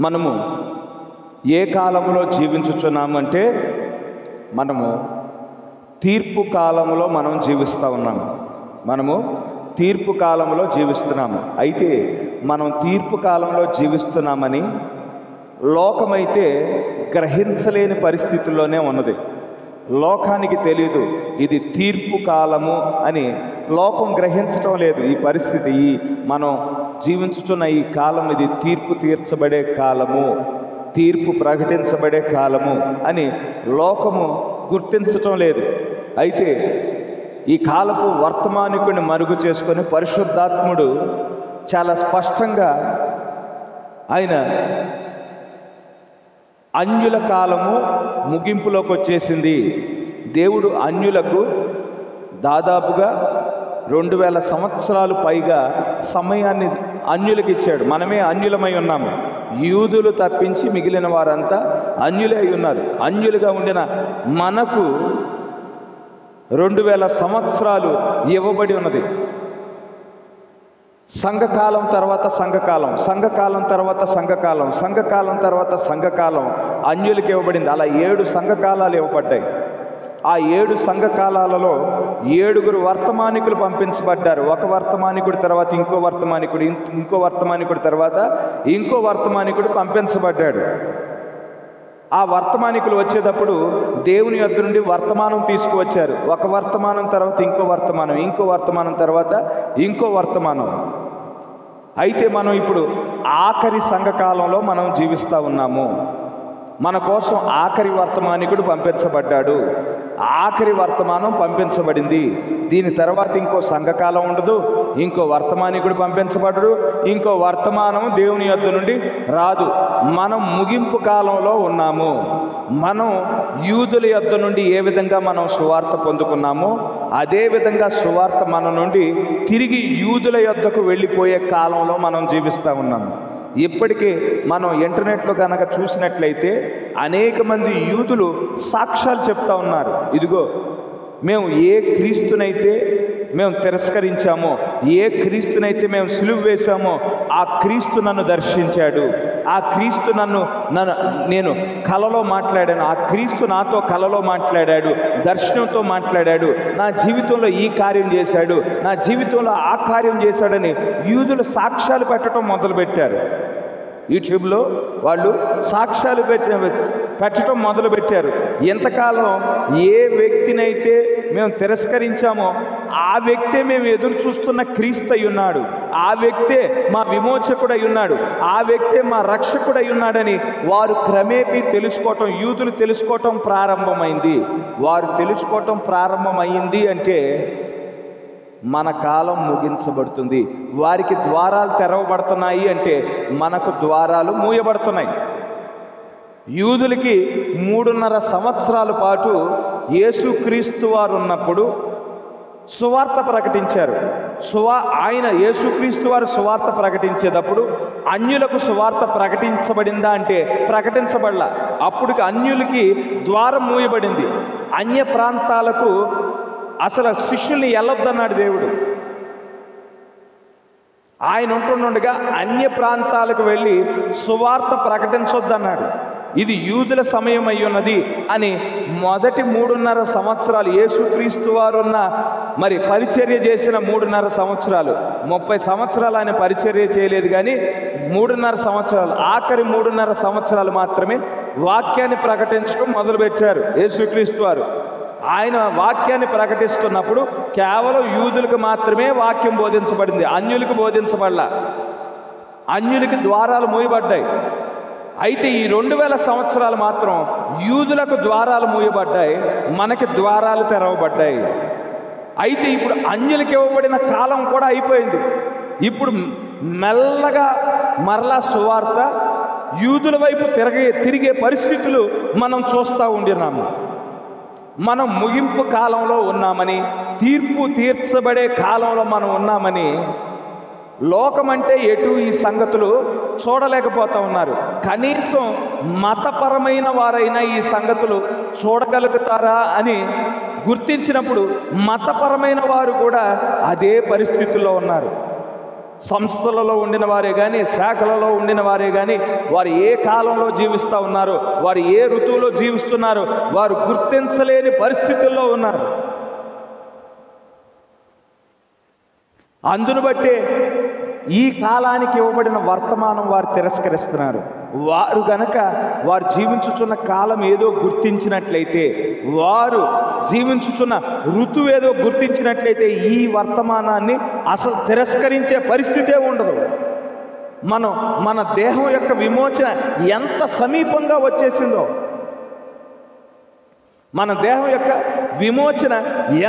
మనము ఏ కాలంలో జీవించుచున్నామంటే మనము తీర్పు కాలంలో మనం జీవిస్తూ ఉన్నాము. మనము తీర్పు కాలంలో జీవిస్తున్నాము. అయితే మనం తీర్పు కాలంలో జీవిస్తున్నామని లోకమైతే గ్రహించలేని పరిస్థితుల్లోనే ఉన్నది. లోకానికి తెలియదు ఇది తీర్పు కాలము అని. లోకం గ్రహించటం లేదు ఈ పరిస్థితి. మనం జీవించుతున్న ఈ కాలం ఇది తీర్పు తీర్చబడే కాలము, తీర్పు ప్రకటించబడే కాలము అని లోకము గుర్తించటం లేదు. అయితే ఈ కాలపు వర్తమానికుని మరుగు చేసుకొని పరిశుద్ధాత్ముడు చాలా స్పష్టంగా ఆయన అన్యుల కాలము ముగింపులోకి వచ్చేసింది. దేవుడు అన్యులకు దాదాపుగా 2000 సంవత్సరాలు పైగా సమయాన్ని అన్యులకు ఇచ్చాడు. మనమే అన్యులమై ఉన్నాము. యూదులు తప్పించి మిగిలిన వారంతా అన్యులే అయి ఉన్నారు. అన్యులుగా ఉండిన మనకు 2000 సంవత్సరాలు ఇవ్వబడి ఉన్నది. సంఘకాలం తర్వాత సంఘకాలం, సంఘకాలం తర్వాత సంఘకాలం, సంఘకాలం తర్వాత సంఘకాలం అన్యులకు ఇవ్వబడింది. అలా 7 సంఘకాలాలు ఇవ్వబడ్డాయి. ఆ 7 సంఘకాలాలలో 7 వర్తమానికులు పంపించబడ్డారు. ఒక వర్తమానికుడి తర్వాత ఇంకో వర్తమానికుడు, ఇంకో వర్తమానికుడి తర్వాత ఇంకో వర్తమానికుడు పంపించబడ్డాడు. ఆ వర్తమానికులు వచ్చేటప్పుడు దేవుని యొద్ద నుండి వర్తమానం తీసుకువచ్చారు. ఒక వర్తమానం తర్వాత ఇంకో వర్తమానం, ఇంకో వర్తమానం తర్వాత ఇంకో వర్తమానం. అయితే మనం ఇప్పుడు ఆఖరి సంఘకాలంలో మనం జీవిస్తూ ఉన్నాము. మన కోసం ఆఖరి వర్తమానికుడు పంపించబడ్డాడు. ఆఖరి వర్తమానం పంపించబడింది. దీని తర్వాత ఇంకో సంఘకాలం ఉండదు, ఇంకో వర్తమానికుడు పంపించబడడు, ఇంకో వర్తమానం దేవుని యొద్ద నుండి రాదు. మనం ముగింపు కాలంలో ఉన్నాము. మనం యూదుల యొద్ద నుండి ఏ విధంగా మనం సువార్త పొందుకున్నామో అదే విధంగా సువార్త మన నుండి తిరిగి యూదుల యొద్దకు వెళ్ళిపోయే కాలంలో మనం జీవిస్తూ ఉన్నాము. ఇప్పటికీ మనం ఇంటర్నెట్లో కనుక చూసినట్లయితే అనేక మంది యూదులు సాక్ష్యాలు చెప్తా ఉన్నారు. ఇదిగో మేము ఏ క్రీస్తునైతే మేము తిరస్కరించామో, ఏ క్రీస్తునైతే మేము సిలువ వేశామో ఆ క్రీస్తు నన్ను దర్శించాడు, ఆ క్రీస్తు నేను కలలో మాట్లాడాను, ఆ క్రీస్తు నాతో కలలో మాట్లాడాడు, దర్శనంతో మాట్లాడాడు, నా జీవితంలో ఈ కార్యం చేశాడు, నా జీవితంలో ఆ కార్యం చేశాడని యూదులు సాక్ష్యాలు పెట్టడం మొదలుపెట్టారు. యూట్యూబ్లో వాళ్ళు సాక్ష్యాలు పెట్టడం మొదలుపెట్టారు. ఎంతకాలం ఏ వ్యక్తినైతే మేము తిరస్కరించామో ఆ వ్యక్తే మేము ఎదురు చూస్తున్న క్రీస్తు అయి ఉన్నాడు, ఆ వ్యక్తే మా విమోచకుడై ఉన్నాడు, ఆ వ్యక్తే మా రక్షకుడై ఉన్నాడని వారు క్రమేపీ తెలుసుకోవటం, యూదులు తెలుసుకోవటం ప్రారంభమైంది. వారు తెలుసుకోవటం ప్రారంభమైంది అంటే మన కాలం ముగించబడుతుంది. వారికి ద్వారాలు తెరవబడుతున్నాయి అంటే మనకు ద్వారాలు మూయబడుతున్నాయి. యూదులకి 3.5 సంవత్సరాల పాటు యేసుక్రీస్తు వారు ఉన్నప్పుడు సువార్త ప్రకటించారు. ఆయన యేసుక్రీస్తు వారు సువార్త ప్రకటించేటప్పుడు అన్యులకు సువార్త ప్రకటించబడిందా అంటే ప్రకటించబడలా. అప్పటికి అన్యులకి ద్వారం మూయబడింది. అన్య ప్రాంతాలకు అసలు శిష్యుల్ని వెళ్ళొద్దన్నాడు దేవుడు. ఆయన ఉంటుండగా అన్య ప్రాంతాలకు వెళ్ళి సువార్త ప్రకటించొద్దన్నాడు. ఇది యూదుల సమయం అయి ఉన్నది అని మొదటి 3.5 సంవత్సరాలు యేసుక్రీస్తు వారున్న మరి పరిచర్య చేసిన 3.5 సంవత్సరాలు, 30 సంవత్సరాలు ఆయన పరిచర్య చేయలేదు, కానీ 3.5 సంవత్సరాలు, ఆఖరి 3.5 సంవత్సరాలు మాత్రమే వాక్యాన్ని ప్రకటించడం మొదలుపెట్టారు యేసుక్రీస్తు వారు. ఆయన వాక్యాన్ని ప్రకటిస్తున్నప్పుడు కేవలం యూదులకు మాత్రమే వాక్యం బోధించబడింది, అన్యులకు బోధించబడలా. అన్యులకి ద్వారాలు మూయబడ్డాయి. అయితే ఈ 2000 సంవత్సరాలు మాత్రం యూదులకు ద్వారాలు మూయబడ్డాయి, మనకి ద్వారాలు తెరవబడ్డాయి. అయితే ఇప్పుడు అన్యులకి ఇవ్వబడిన కాలం కూడా అయిపోయింది. ఇప్పుడు మెల్లగా మరలా సువార్త యూదుల వైపు తిరిగే పరిస్థితులు మనం చూస్తూ ఉండినాము. మనం ముగింపు కాలంలో ఉన్నామని, తీర్పు తీర్చబడే కాలంలో మనం ఉన్నామని లోకమంటే ఎటు ఈ సంగతులు చూడలేకపోతూ ఉన్నారు. కనీసం మతపరమైన వారైనా ఈ సంగతులు చూడగలుగుతారా అని గుర్తించినప్పుడు మతపరమైన వారు కూడా అదే పరిస్థితుల్లో ఉన్నారు. సంస్థలలో ఉండిన వారే కానీ, శాఖలలో ఉండిన వారే కానీ, వారు ఏ కాలంలో జీవిస్తూ ఉన్నారు, వారు ఏ ఋతువులో జీవిస్తున్నారు, వారు గుర్తించలేని పరిస్థితుల్లో ఉన్నారు. అందును బట్టే ఈ కాలానికి ఇవ్వబడిన వర్తమానం వారు తిరస్కరిస్తున్నారు. వారు గనక వారు జీవించుచున్న కాలం ఏదో గుర్తించినట్లయితే, వారు జీవించుచున్న ఋతువు ఏదో గుర్తించినట్లయితే ఈ వర్తమానాన్ని అసలు తిరస్కరించే పరిస్థితే ఉండదు. మన దేహం యొక్క విమోచన ఎంత సమీపంగా వచ్చేసిందో, మన దేహం యొక్క విమోచన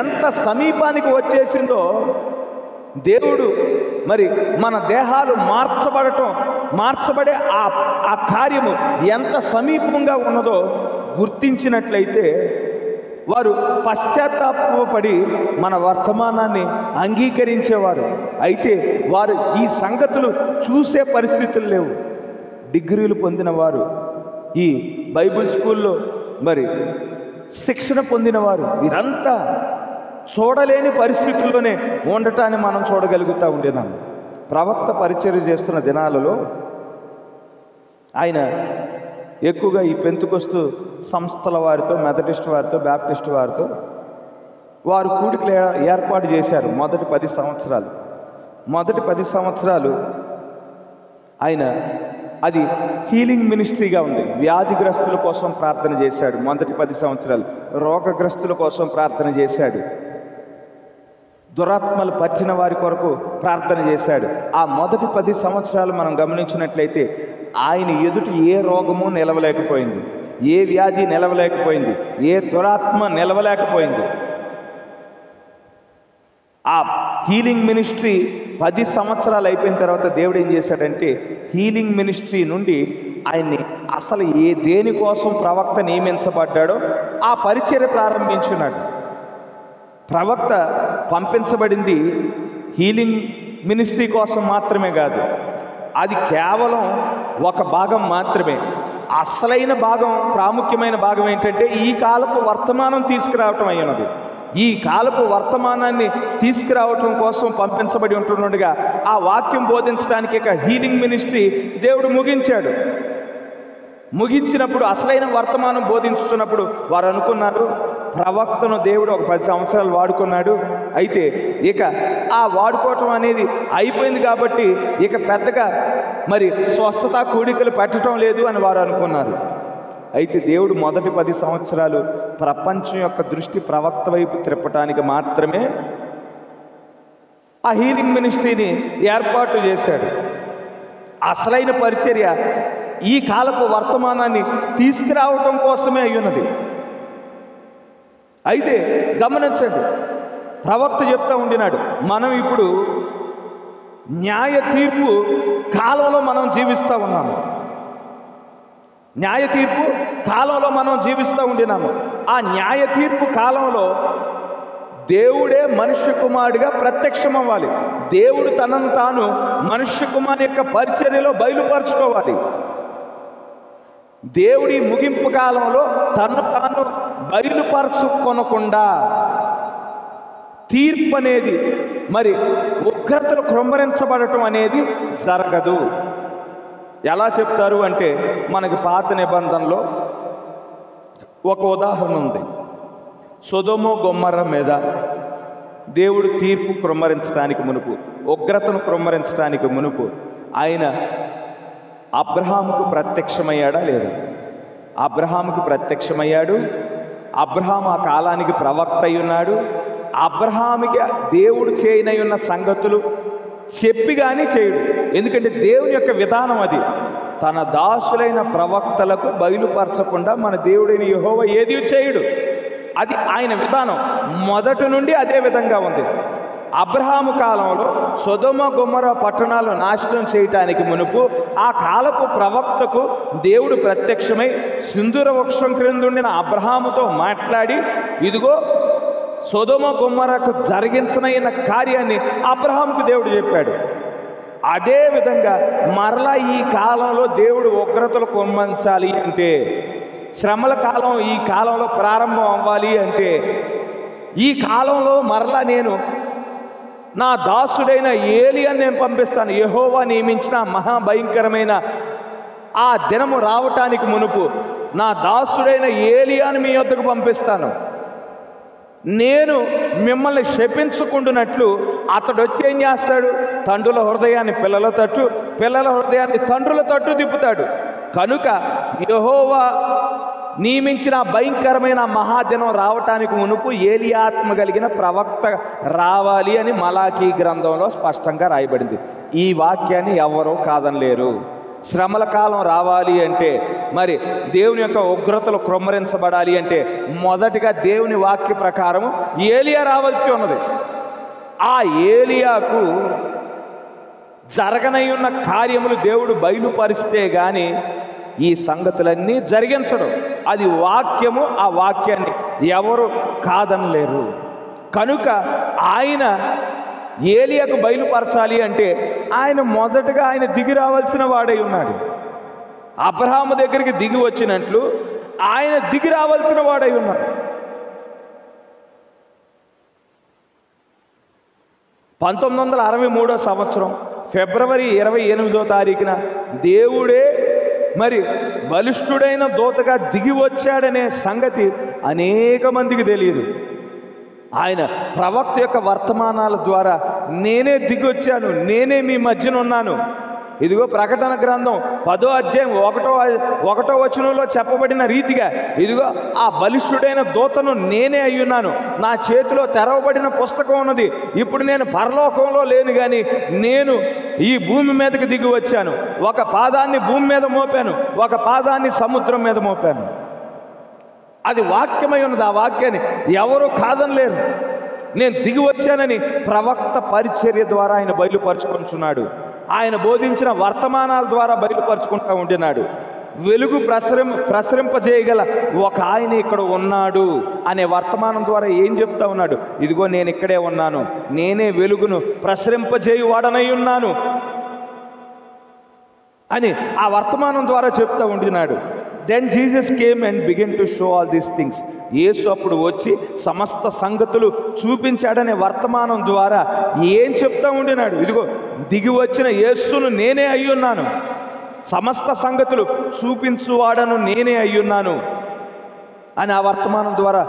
ఎంత సమీపానికి వచ్చేసిందో, దేవుడు మరి మన దేహాలు మార్చబడే ఆ కార్యము ఎంత సమీపంగా ఉన్నదో గుర్తించినట్లయితే వారు పశ్చాత్తాపడి మన వర్తమానాన్ని అంగీకరించేవారు. అయితే వారు ఈ సంగతులు చూసే పరిస్థితులు లేవు. డిగ్రీలు పొందిన వారు, ఈ బైబిల్ స్కూల్లో మరి శిక్షణ పొందిన వారు, వీరంతా చూడలేని పరిస్థితుల్లోనే ఉండటాన్ని మనం చూడగలుగుతూ ఉండేదాం. ప్రవక్త పరిచర్య చేస్తున్న దినాలలో ఆయన ఎక్కువగా ఈ పెంతుకొస్తు సంస్థల వారితో, మెథడిస్ట్ వారితో, బ్యాప్టిస్ట్ వారితో వారు కూడికలు ఏర్పాటు చేశారు. మొదటి 10 సంవత్సరాలు ఆయన అది హీలింగ్ మినిస్ట్రీగా ఉంది. వ్యాధిగ్రస్తుల కోసం ప్రార్థన చేశాడు. మొదటి 10 సంవత్సరాలు రోగగ్రస్తుల కోసం ప్రార్థన చేశాడు. దురాత్మలు పట్టిన వారి కొరకు ప్రార్థన చేశాడు. ఆ మొదటి 10 సంవత్సరాలు మనం గమనించినట్లయితే ఆయన ఎదుటి ఏ రోగము నిలవలేకపోయింది, ఏ వ్యాధి నిలవలేకపోయింది, ఏ దురాత్మ నిలవలేకపోయింది. ఆ హీలింగ్ మినిస్ట్రీ 10 సంవత్సరాలు అయిపోయిన తర్వాత దేవుడు ఏం చేశాడంటే, హీలింగ్ మినిస్ట్రీ నుండి ఆయన్ని అసలు దేనికోసం ప్రవక్త నియమించబడ్డాడో ఆ పరిచర్య ప్రారంభించున్నాడు. ప్రవక్త పంపించబడింది హీలింగ్ మినిస్ట్రీ కోసం మాత్రమే కాదు, అది కేవలం ఒక భాగం మాత్రమే. అసలైన భాగం, ప్రాముఖ్యమైన భాగం ఏంటంటే ఈ కాలపు వర్తమానం తీసుకురావటం అయ్యున్నది. ఈ కాలపు వర్తమానాన్ని తీసుకురావటం కోసం పంపించబడి ఉంటుండగా ఆ వాక్యం బోధించడానికి ఇక హీలింగ్ మినిస్ట్రీ దేవుడు ముగించినప్పుడు, అసలైన వర్తమానం బోధించుతున్నప్పుడు వారు అనుకున్నారు, ప్రవక్తను దేవుడు ఒక 10 సంవత్సరాలు వాడుకున్నాడు, అయితే ఇక ఆ వాడుకోవటం అనేది అయిపోయింది కాబట్టి ఇక పెద్దగా మరి స్వస్థత కూడికలు పెట్టడం లేదు అని వారు అనుకున్నారు. అయితే దేవుడు మొదటి 10 సంవత్సరాలు ప్రపంచం యొక్క దృష్టి ప్రవక్త వైపు తిప్పటానికి మాత్రమే ఆ హీలింగ్ మినిస్ట్రీని ఏర్పాటు చేశాడు. అసలైన పరిచర్య ఈ కాలపు వర్తమానాన్ని తీసుకురావటం కోసమే అయ్యున్నది. అయితే గమనించండి, ప్రవక్త చెప్తా ఉండినాడు, మనం ఇప్పుడు న్యాయ తీర్పు కాలంలో మనం జీవిస్తూ ఉన్నాము. న్యాయ తీర్పు కాలంలో మనం జీవిస్తూ ఉండినాము. ఆ న్యాయ తీర్పు కాలంలో దేవుడే మనుష్య కుమారుడిగా ప్రత్యక్షమవ్వాలి. దేవుడు తనను తాను మనుష్య కుమారుని యొక్క పరిచర్యలో బయలుపరుచుకోవాలి. దేవుడి ముగింపు కాలంలో తను తాను బయలుపరచుకొనకుండా తీర్పు అనేది, మరి ఉగ్రతలు కృంభరించబడటం అనేది జరగదు. ఎలా చెప్తారు అంటే, మనకి పాత నిబంధనలో ఒక ఉదాహరణ ఉంది. సొదొమ గొమొర్రా మీద దేవుడు తీర్పు కృంభరించడానికి మునుపు, ఉగ్రతను కృంభరించడానికి మునుపు ఆయన అబ్రహాముకు ప్రత్యక్షమయ్యాడా లేదా? అబ్రహాముకు ప్రత్యక్షమయ్యాడు. అబ్రహాము ఆ కాలానికి ప్రవక్త అయి ఉన్నాడు. అబ్రహాముకి దేవుడు చేయనై ఉన్న సంగతులు చెప్పి కానీ చేయడు. ఎందుకంటే దేవుని యొక్క విధానం అది. తన దాసులైన ప్రవక్తలకు బయలుపరచకుండా మన దేవుడైన యెహోవా ఏది చేయడు. అది ఆయన విధానం. మొదటి నుండి అదే విధంగా ఉంది. అబ్రహాము కాలంలో సొదొమ గొమొర్రా పట్టణాలను నాశనం చేయటానికి మునుపు ఆ కాలపు ప్రవక్తకు దేవుడు ప్రత్యక్షమై సింధూర వృక్షం క్రిందుండిన అబ్రహాముతో మాట్లాడి, ఇదిగో సొదొమ గొమొర్రాకు జరిగించనైన కార్యాన్ని అబ్రహాముకు దేవుడు చెప్పాడు. అదే విధంగా మరలా ఈ కాలంలో దేవుడు ఉగ్రతలు కుమ్మంచాలి అంటే, శ్రమల కాలం ఈ కాలంలో ప్రారంభం అవ్వాలి అంటే, ఈ కాలంలో మరలా నేను నా దాసుడైన ఏలియాని నేను పంపిస్తాను. యెహోవా నియమించిన మహాభయంకరమైన ఆ దినము రావటానికి మునుపు నా దాసుడైన ఏలియాని మీ యొద్దకు పంపిస్తాను. నేను మిమ్మల్ని శపించుకుంటున్నట్లు అతడు వచ్చి ఏం చేస్తాడు? తండ్రుల హృదయాన్ని పిల్లల తట్టు, పిల్లల హృదయాన్ని తండ్రుల తట్టు తిప్పుతాడు. కనుక యెహోవా నియమించిన భయంకరమైన మహాదినం రావటానికి మునుపు ఏలియాత్మ కలిగిన ప్రవక్త రావాలి అని మలాకీ గ్రంథంలో స్పష్టంగా రాయబడింది. ఈ వాక్యాన్ని ఎవరూ కాదనలేరు. శ్రమల కాలం రావాలి అంటే, మరి దేవుని యొక్క ఉగ్రతలు క్రొమ్మరించబడాలి అంటే మొదటిగా దేవుని వాక్య ప్రకారం ఏలియా రావాల్సి ఉన్నది. ఆ ఏలియాకు జరగనయ్యున్న కార్యములు దేవుడు బయలుపరిస్తే గాని ఈ సంగతులన్నీ జరిగించడం. అది వాక్యము. ఆ వాక్యాన్ని ఎవరు కాదనలేరు. కనుక ఆయన ఏలియాకు బయలుపరచాలి అంటే ఆయన మొదటగా ఆయన దిగి రావాల్సిన వాడై ఉన్నాడు. అబ్రహాము దగ్గరికి దిగి వచ్చినట్లు ఆయన దిగి రావాల్సిన వాడై ఉన్నాడు. 1963 సంవత్సరం ఫిబ్రవరి 28వ తారీఖున దేవుడే మరి బలిష్ఠుడైన దూతగా దిగి వచ్చాడనే సంగతి అనేక మందికి తెలియదు. ఆయన ప్రవక్త యొక్క వర్తమానాల ద్వారా నేనే దిగి వచ్చాను, నేనే మీ మధ్యన ఉన్నాను. ఇదిగో ప్రకటన గ్రంథం 10వ అధ్యాయం 1వ వచనంలో చెప్పబడిన రీతిగా ఇదిగో ఆ బలిష్ఠుడైన దూతను నేనే అయ్యున్నాను. నా చేతిలో తెరవబడిన పుస్తకం ఉన్నది. ఇప్పుడు నేను పరలోకంలో లేను, కానీ నేను ఈ భూమి మీదకి దిగి వచ్చాను. ఒక పాదాన్ని భూమి మీద మోపాను, ఒక పాదాన్ని సముద్రం మీద మోపాను. అది వాక్యమై ఉన్నది. ఆ వాక్యాన్ని ఎవరు కాదనలేరు. నేను దిగి వచ్చానని ప్రవక్త పరిచర్య ద్వారా ఆయన బయలుపరుచుకుంటున్నాడు. ఆయన బోధించిన వర్తమానాల ద్వారా బయలుపరుచుకుంటూ ఉంటున్నాడు. వెలుగు ప్రసరింపజేయగల ఒక ఆయన ఇక్కడ ఉన్నాడు అనే వర్తమానం ద్వారా ఏం చెప్తా ఉన్నాడు? ఇదిగో నేను ఇక్కడే ఉన్నాను, నేనే వెలుగును ప్రసరింపజేయువాడనై ఉన్నాను అని ఆ వర్తమానం ద్వారా చెప్తూ ఉంటున్నాడు. Then Jesus came and begin to show all these things. యేసు అప్పుడు వచ్చి సమస్త సంగతులు చూపించాడనే వర్తమానం ద్వారా ఏం చెప్తా ఉండినాడు? ఇదిగో దిగి వచ్చిన యేసును నేనే అయ్యున్నాను, సమస్త సంగతులు చూపించువాడను నేనే అయ్యున్నాను అని ఆ వర్తమానం ద్వారా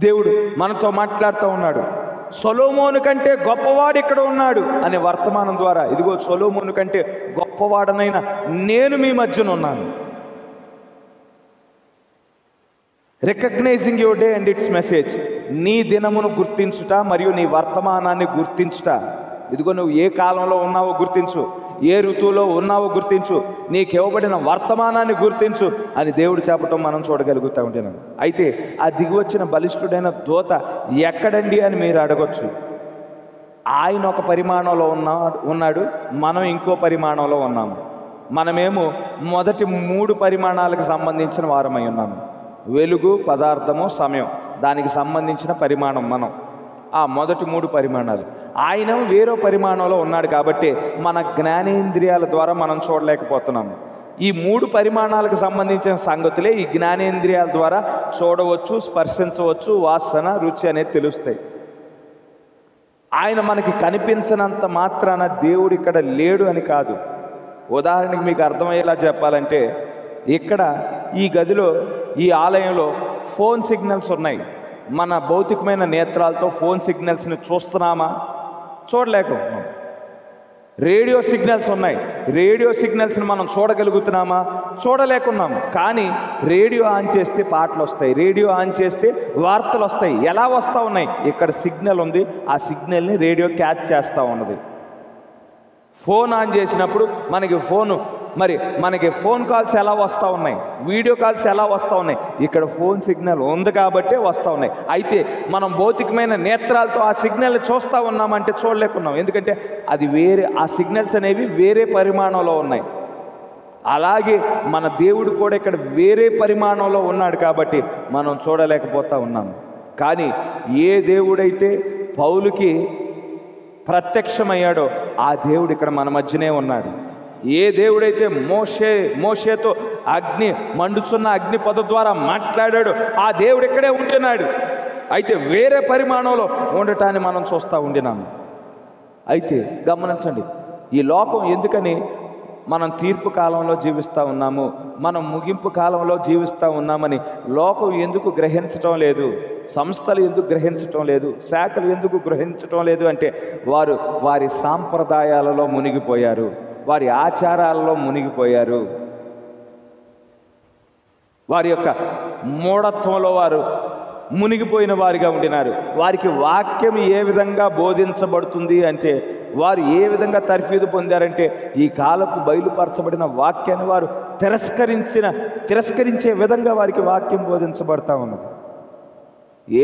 దేవుడు మనతో మాట్లాడుతూ ఉన్నాడు. సొలొమోను కంటే గొప్పవాడు ఇక్కడ ఉన్నాడు అనే వర్తమానం ద్వారా ఇదిగో సొలొమోను కంటే గొప్పవాడనైన నేను మీ మధ్యన ఉన్నాను. Recognising your day and its message. నీ దినమును గుర్తించుట మరియు నీ వర్తమానాన్ని గుర్తించుట. ఇదిగో నువ్వు ఏ కాలంలో ఉన్నావో గుర్తించు, ఏ ఋతువులో ఉన్నావో గుర్తించు, నీకు ఇవ్వబడిన వర్తమానాన్ని గుర్తించు అని దేవుడు చెప్పటం మనం చూడగలుగుతూ ఉంటున్నాం. అయితే ఆ దిగి వచ్చిన బలిష్ఠుడైన దూత ఎక్కడండి అని మీరు అడగొచ్చు. ఆయన ఒక పరిమాణంలో ఉన్నాడు, మనం ఇంకో పరిమాణంలో ఉన్నాము. మనమేమో మొదటి 3 పరిమాణాలకు సంబంధించిన వారమై ఉన్నాము. వెలుగు, పదార్థము, సమయం, దానికి సంబంధించిన పరిమాణం మనం. ఆ మొదటి 3 పరిమాణాలు. ఆయన వేరే పరిమాణంలో ఉన్నాడు కాబట్టి మన జ్ఞానేంద్రియాల ద్వారా మనం చూడలేకపోతున్నాము. ఈ 3 పరిమాణాలకు సంబంధించిన సంగతులే ఈ జ్ఞానేంద్రియాల ద్వారా చూడవచ్చు, స్పర్శించవచ్చు, వాసన, రుచి అనేది తెలుస్తాయి. ఆయన మనకి కనిపించినంత మాత్రాన దేవుడు ఇక్కడ లేడు అని కాదు. ఉదాహరణకి మీకు అర్థమయ్యేలా చెప్పాలంటే, ఇక్కడ ఈ గదిలో, ఈ ఆలయంలో ఫోన్ సిగ్నల్స్ ఉన్నాయి. మన భౌతికమైన నేత్రాలతో ఫోన్ సిగ్నల్స్ని చూస్తున్నామా? చూడలేకపోతున్నాం. రేడియో సిగ్నల్స్ ఉన్నాయి. రేడియో సిగ్నల్స్ని మనం చూడగలుగుతున్నామా? చూడలేకున్నాము. కానీ రేడియో ఆన్ చేస్తే పాటలు వస్తాయి, రేడియో ఆన్ చేస్తే వార్తలు వస్తాయి. ఎలా వస్తూ ఉన్నాయి? ఇక్కడ సిగ్నల్ ఉంది, ఆ సిగ్నల్ని రేడియో క్యాచ్ చేస్తూ ఉన్నది. ఫోన్ ఆన్ చేసినప్పుడు మనకి ఫోన్ కాల్స్ ఎలా వస్తూ ఉన్నాయి, వీడియో కాల్స్ ఎలా వస్తూ ఉన్నాయి? ఇక్కడ ఫోన్ సిగ్నల్ ఉంది కాబట్టే వస్తూ ఉన్నాయి. అయితే మనం భౌతికమైన నేత్రాలతో ఆ సిగ్నల్ చూస్తూ ఉన్నామంటే చూడలేకున్నాం. ఎందుకంటే అది వేరే, ఆ సిగ్నల్స్ అనేవి వేరే పరిమాణంలో ఉన్నాయి. అలాగే మన దేవుడు కూడా ఇక్కడ వేరే పరిమాణంలో ఉన్నాడు కాబట్టి మనం చూడలేకపోతూ ఉన్నాము. కానీ ఏ దేవుడైతే పౌలుకి ప్రత్యక్షమయ్యాడో ఆ దేవుడు ఇక్కడ మన మధ్యనే ఉన్నాడు. ఏ దేవుడైతే మోషేతో మండుచున్న అగ్ని పొద ద్వారా మాట్లాడాడో ఆ దేవుడు ఇక్కడే ఉంటున్నాడు. అయితే వేరే పరిమాణంలో ఉండటాన్ని మనం చూస్తూ ఉండినాము. అయితే గమనించండి, ఈ లోకం ఎందుకని మనం తీర్పు కాలంలో జీవిస్తూ ఉన్నాము, మనం ముగింపు కాలంలో జీవిస్తూ ఉన్నామని లోకం ఎందుకు గ్రహించటం లేదు, సంస్థలు ఎందుకు గ్రహించటం లేదు, శాఖలు ఎందుకు గ్రహించటం లేదు అంటే వారు వారి సాంప్రదాయాలలో మునిగిపోయారు, వారి ఆచారాలలో మునిగిపోయారు, వారి యొక్క మూఢత్వంలో వారు మునిగిపోయిన వారిగా ఉండినారు. వారికి వాక్యం ఏ విధంగా బోధించబడుతుంది అంటే, వారు ఏ విధంగా తర్ఫీదు పొందారంటే, ఈ కాలపు బయలుపరచబడిన వాక్యాన్ని వారు తిరస్కరించే విధంగా వారికి వాక్యం బోధించబడతా ఉన్నది.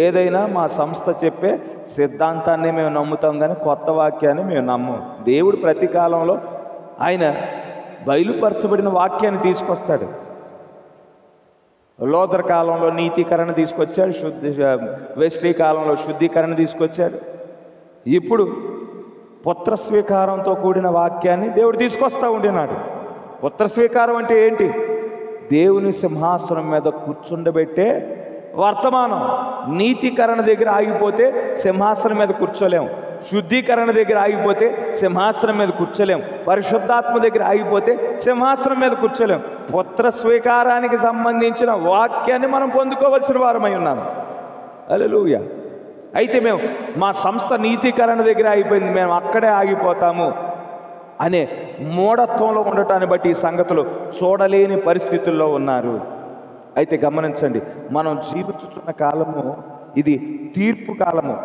ఏదైనా మా సంస్థ చెప్పే సిద్ధాంతాన్ని మేము నమ్ముతాం, కానీ కొత్త వాక్యాన్ని మేము నమ్మం. దేవుడు ప్రతి కాలంలో ఆయన బయలుపరచబడిన వాక్యాన్ని తీసుకొస్తాడు. లోదర్ కాలంలో నీతీకరణ తీసుకొచ్చాడు, వెస్లీ కాలంలో శుద్ధీకరణ తీసుకొచ్చాడు. ఇప్పుడు పుత్ర స్వీకారంతో కూడిన వాక్యాన్ని దేవుడు తీసుకొస్తూ ఉండినాడు. పుత్ర స్వీకారం అంటే ఏంటి? దేవుని సింహాసనం మీద కూర్చుండబెట్టే వర్తమానం. నీతీకరణ దగ్గర ఆగిపోతే సింహాసనం మీద కూర్చోలేము, శుద్ధీకరణ దగ్గర ఆగిపోతే సింహాసనం మీద కూర్చోలేం, పరిశుద్ధాత్మ దగ్గర ఆగిపోతే సింహాసనం మీద కూర్చోలేం. పుత్ర స్వీకారానికి సంబంధించిన వాక్యాన్ని మనం పొందుకోవలసిన వారమై ఉన్నాము. హల్లెలూయా. అయితే మేము మా సంస్థ నీతీకరణ దగ్గర అయిపోయింది, మేము అక్కడే ఆగిపోతాము అనే మూఢత్వంలో ఉండటాన్ని బట్టి ఈ సంగతులు చూడలేని పరిస్థితుల్లో ఉన్నారు. అయితే గమనించండి, మనం జీవిస్తున్న కాలము ఇది తీర్పు కాలము.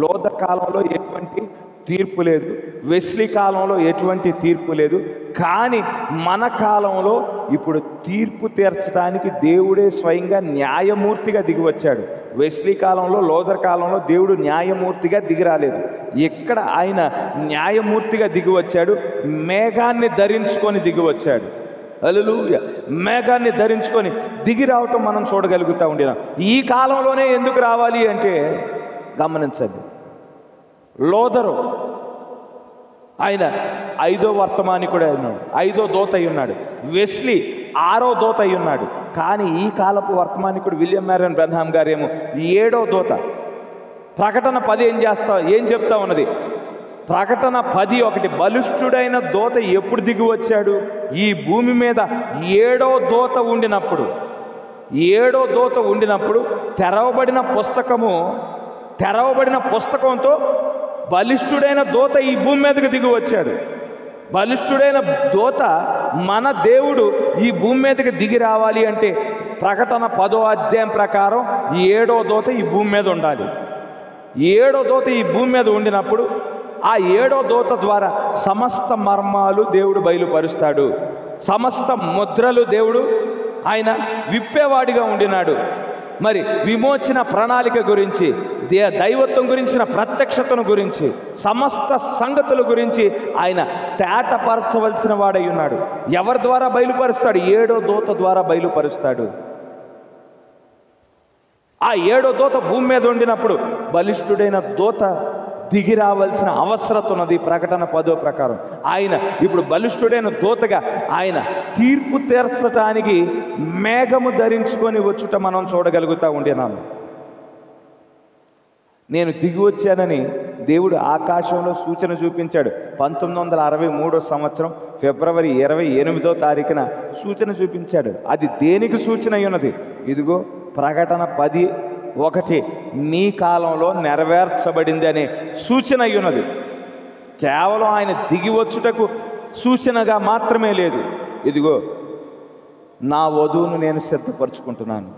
లోదర్ కాలంలో ఎటువంటి తీర్పు లేదు, వెస్లీ కాలంలో ఎటువంటి తీర్పు లేదు. కానీ మన కాలంలో ఇప్పుడు తీర్పు తీర్చడానికి దేవుడే స్వయంగా న్యాయమూర్తిగా దిగి వచ్చాడు. వెస్లీ కాలంలో, లోదర్ కాలంలో దేవుడు న్యాయమూర్తిగా దిగి రాలేదు. ఇక్కడ ఆయన న్యాయమూర్తిగా దిగి వచ్చాడు, మేఘాన్ని ధరించుకొని దిగి వచ్చాడు. హల్లెలూయా. మేఘాన్ని ధరించుకొని దిగి రావటం మనం చూడగలుగుతూ ఉండినాం. ఈ కాలంలోనే ఎందుకు రావాలి అంటే గమనించండి, లోదరు ఆయన 5వ వర్తమానికుడు ఉన్నాడు, 5వ దూత అయి ఉన్నాడు. వెస్లీ 6వ దూత అయి ఉన్నాడు. కానీ ఈ కాలపు వర్తమానికుడు విలియం మ్యారియన్ బ్రన్హాం గారేమో 7వ దూత. ప్రకటన 10 ఏం చెప్తా ఉన్నది? ప్రకటన 10:1 బలిష్ఠుడైన దూత ఎప్పుడు దిగి వచ్చాడు? ఈ భూమి మీద 7వ దూత ఉండినప్పుడు. 7వ దూత ఉండినప్పుడు తెరవబడిన పుస్తకంతో బలిష్ఠుడైన దూత ఈ భూమి మీదకి దిగి వచ్చాడు. బలిష్ఠుడైన దూత, మన దేవుడు ఈ భూమి మీదకి దిగి రావాలి అంటే ప్రకటన 10వ అధ్యాయం ప్రకారం 7వ దూత ఈ భూమి మీద ఉండాలి. 7వ దూత ఈ భూమి మీద ఉండినప్పుడు ఆ 7వ దూత ద్వారా సమస్త మర్మాలు దేవుడు బయలుపరుస్తాడు. సమస్త ముద్రలు దేవుడు ఆయన విప్పేవాడిగా ఉండినాడు. మరి విమోచన ప్రణాళిక గురించి, దైవత్వం గురించిన ప్రత్యక్షతను గురించి, సమస్త సంగతుల గురించి ఆయన తేటపరచవలసిన వాడై ఉన్నాడు. ఎవరి ద్వారా బయలుపరుస్తాడు? 7వ దూత ద్వారా బయలుపరుస్తాడు. ఆ 7వ దూత భూమి మీద ఉండినప్పుడు బలిష్ఠుడైన దూత దిగి రావాల్సిన అవసరత ఉన్నది. ప్రకటన 10 ప్రకారం ఆయన ఇప్పుడు బలిష్ఠుడైన దూతగా ఆయన తీర్పు తీర్చడానికి మేఘము ధరించుకొని వచ్చుట మనం చూడగలుగుతూ ఉండినాము. నేను దిగి వచ్చానని దేవుడు ఆకాశంలో సూచన చూపించాడు. 1963 సంవత్సరం ఫిబ్రవరి 28వ తారీఖున సూచన చూపించాడు. అది దేనికి సూచన అయి ఉన్నది? ఇదిగో ప్రకటన 10:1 నీ కాలంలో నెరవేర్చబడింది అనే సూచన అయి ఉన్నది. కేవలం ఆయన దిగి వచ్చుటకు సూచనగా మాత్రమే లేదు. ఇదిగో నా వధువును నేను సిద్ధపరచుకుంటున్నాను,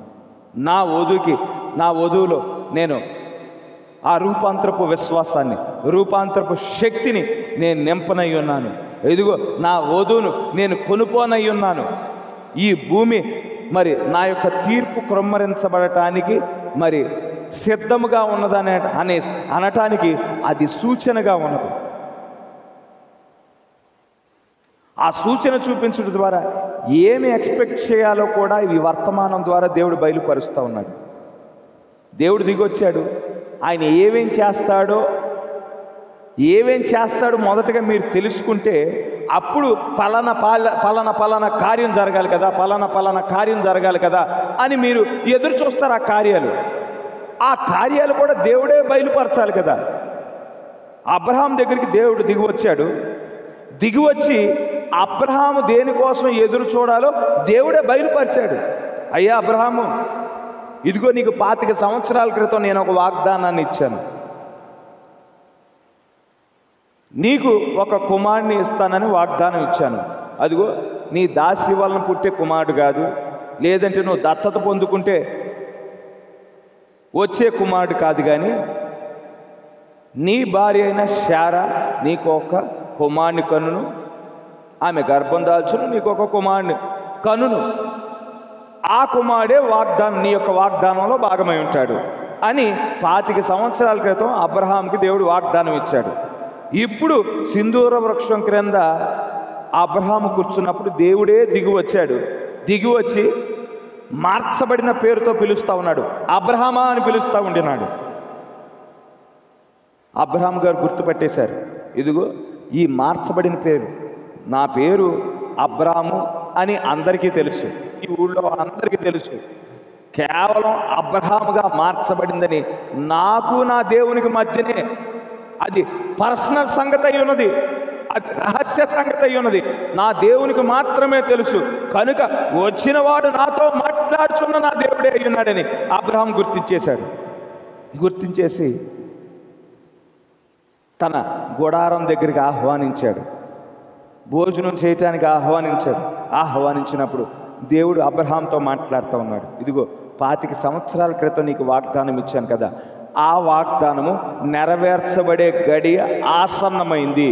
నా వధువులో నేను ఆ రూపాంతరపు విశ్వాసాన్ని, రూపాంతరపు శక్తిని నేను నింపనై ఉన్నాను. ఇదిగో నా వధువును నేను కొనుపోనై ఉన్నాను. ఈ భూమి మరి నా యొక్క తీర్పు క్రొమ్మరించబడటానికి మరి సిద్ధముగా ఉన్నదనే అనటానికి అది సూచనగా ఉన్నది. ఆ సూచన చూపించడం ద్వారా ఏమి ఎక్స్పెక్ట్ చేయాలో కూడా ఈ వర్తమానం ద్వారా దేవుడు బయలుపరుస్తూ ఉన్నాడు. దేవుడు దిగొచ్చాడు, ఆయన ఏమేం చేస్తాడో మొదటగా మీరు తెలుసుకుంటే అప్పుడు పలానా కార్యం జరగాలి కదా, పలానా కార్యం జరగాలి కదా అని మీరు ఎదురు చూస్తారు. ఆ కార్యాలు కూడా దేవుడే బయలుపరచాలి కదా. అబ్రహాం దగ్గరికి దేవుడు దిగివచ్చాడు. దిగివచ్చి అబ్రహాము దేనికోసం ఎదురు చూడాలో దేవుడే బయలుపరిచాడు. అయ్యా అబ్రహాము, ఇదిగో నీకు 25 సంవత్సరాల క్రితం నేను ఒక వాగ్దానాన్ని ఇచ్చాను. నీకు ఒక కుమారుని ఇస్తానని వాగ్దానం ఇచ్చాను. అదిగో నీ దాసి వలన పుట్టే కుమారుడు కాదు, లేదంటే నువ్వు దత్తత పొందుకుంటే వచ్చే కుమారుడు కాదు, కానీ నీ భార్య అయిన శారా నీకు ఒక కుమారుని కనును, ఆమె గర్భం దాల్చును, నీకు ఒక కుమారుని కనును, ఆ కుమారుడే వాగ్దానం, నీ యొక్క వాగ్దానంలో భాగమై ఉంటాడు అని 25 సంవత్సరాల క్రితం అబ్రహాంకి దేవుడు వాగ్దానం ఇచ్చాడు. ఇప్పుడు సింధూర వృక్షం క్రింద అబ్రహాము కూర్చున్నప్పుడు దేవుడే దిగివచ్చాడు. దిగివచ్చి మార్చబడిన పేరుతో పిలుస్తూ ఉన్నాడు. అబ్రహామా అని పిలుస్తూ ఉండినాడు. అబ్రహాం గారు గుర్తుపట్టేశారు, ఇదిగో ఈ మార్చబడిన పేరు, నా పేరు అబ్రాము అని అందరికీ తెలుసు, ఈ ఊళ్ళో అందరికీ తెలుసు. కేవలం అబ్రహాముగా మార్చబడిందని నాకు నా దేవునికి మధ్యనే అది పర్సనల్ సంగతి అయి ఉన్నది, అది రహస్య సంగతి అయి ఉన్నది, నా దేవునికి మాత్రమే తెలుసు. కనుక వచ్చినవాడు నాతో మాట్లాడుచున్న నా దేవుడే అయి ఉన్నాడని అబ్రహాం గుర్తించేశాడు. గుర్తించేసి తన గుడారం దగ్గరికి ఆహ్వానించాడు. భోజనం చేయటానికి ఆహ్వానించినప్పుడు దేవుడు అబ్రహాంతో మాట్లాడుతూ ఉన్నాడు. ఇదిగో 25 సంవత్సరాల క్రితం నీకు వాగ్దానం ఇచ్చాను కదా, ఆ వాగ్దానము నెరవేర్చబడే గడియ ఆసన్నమైంది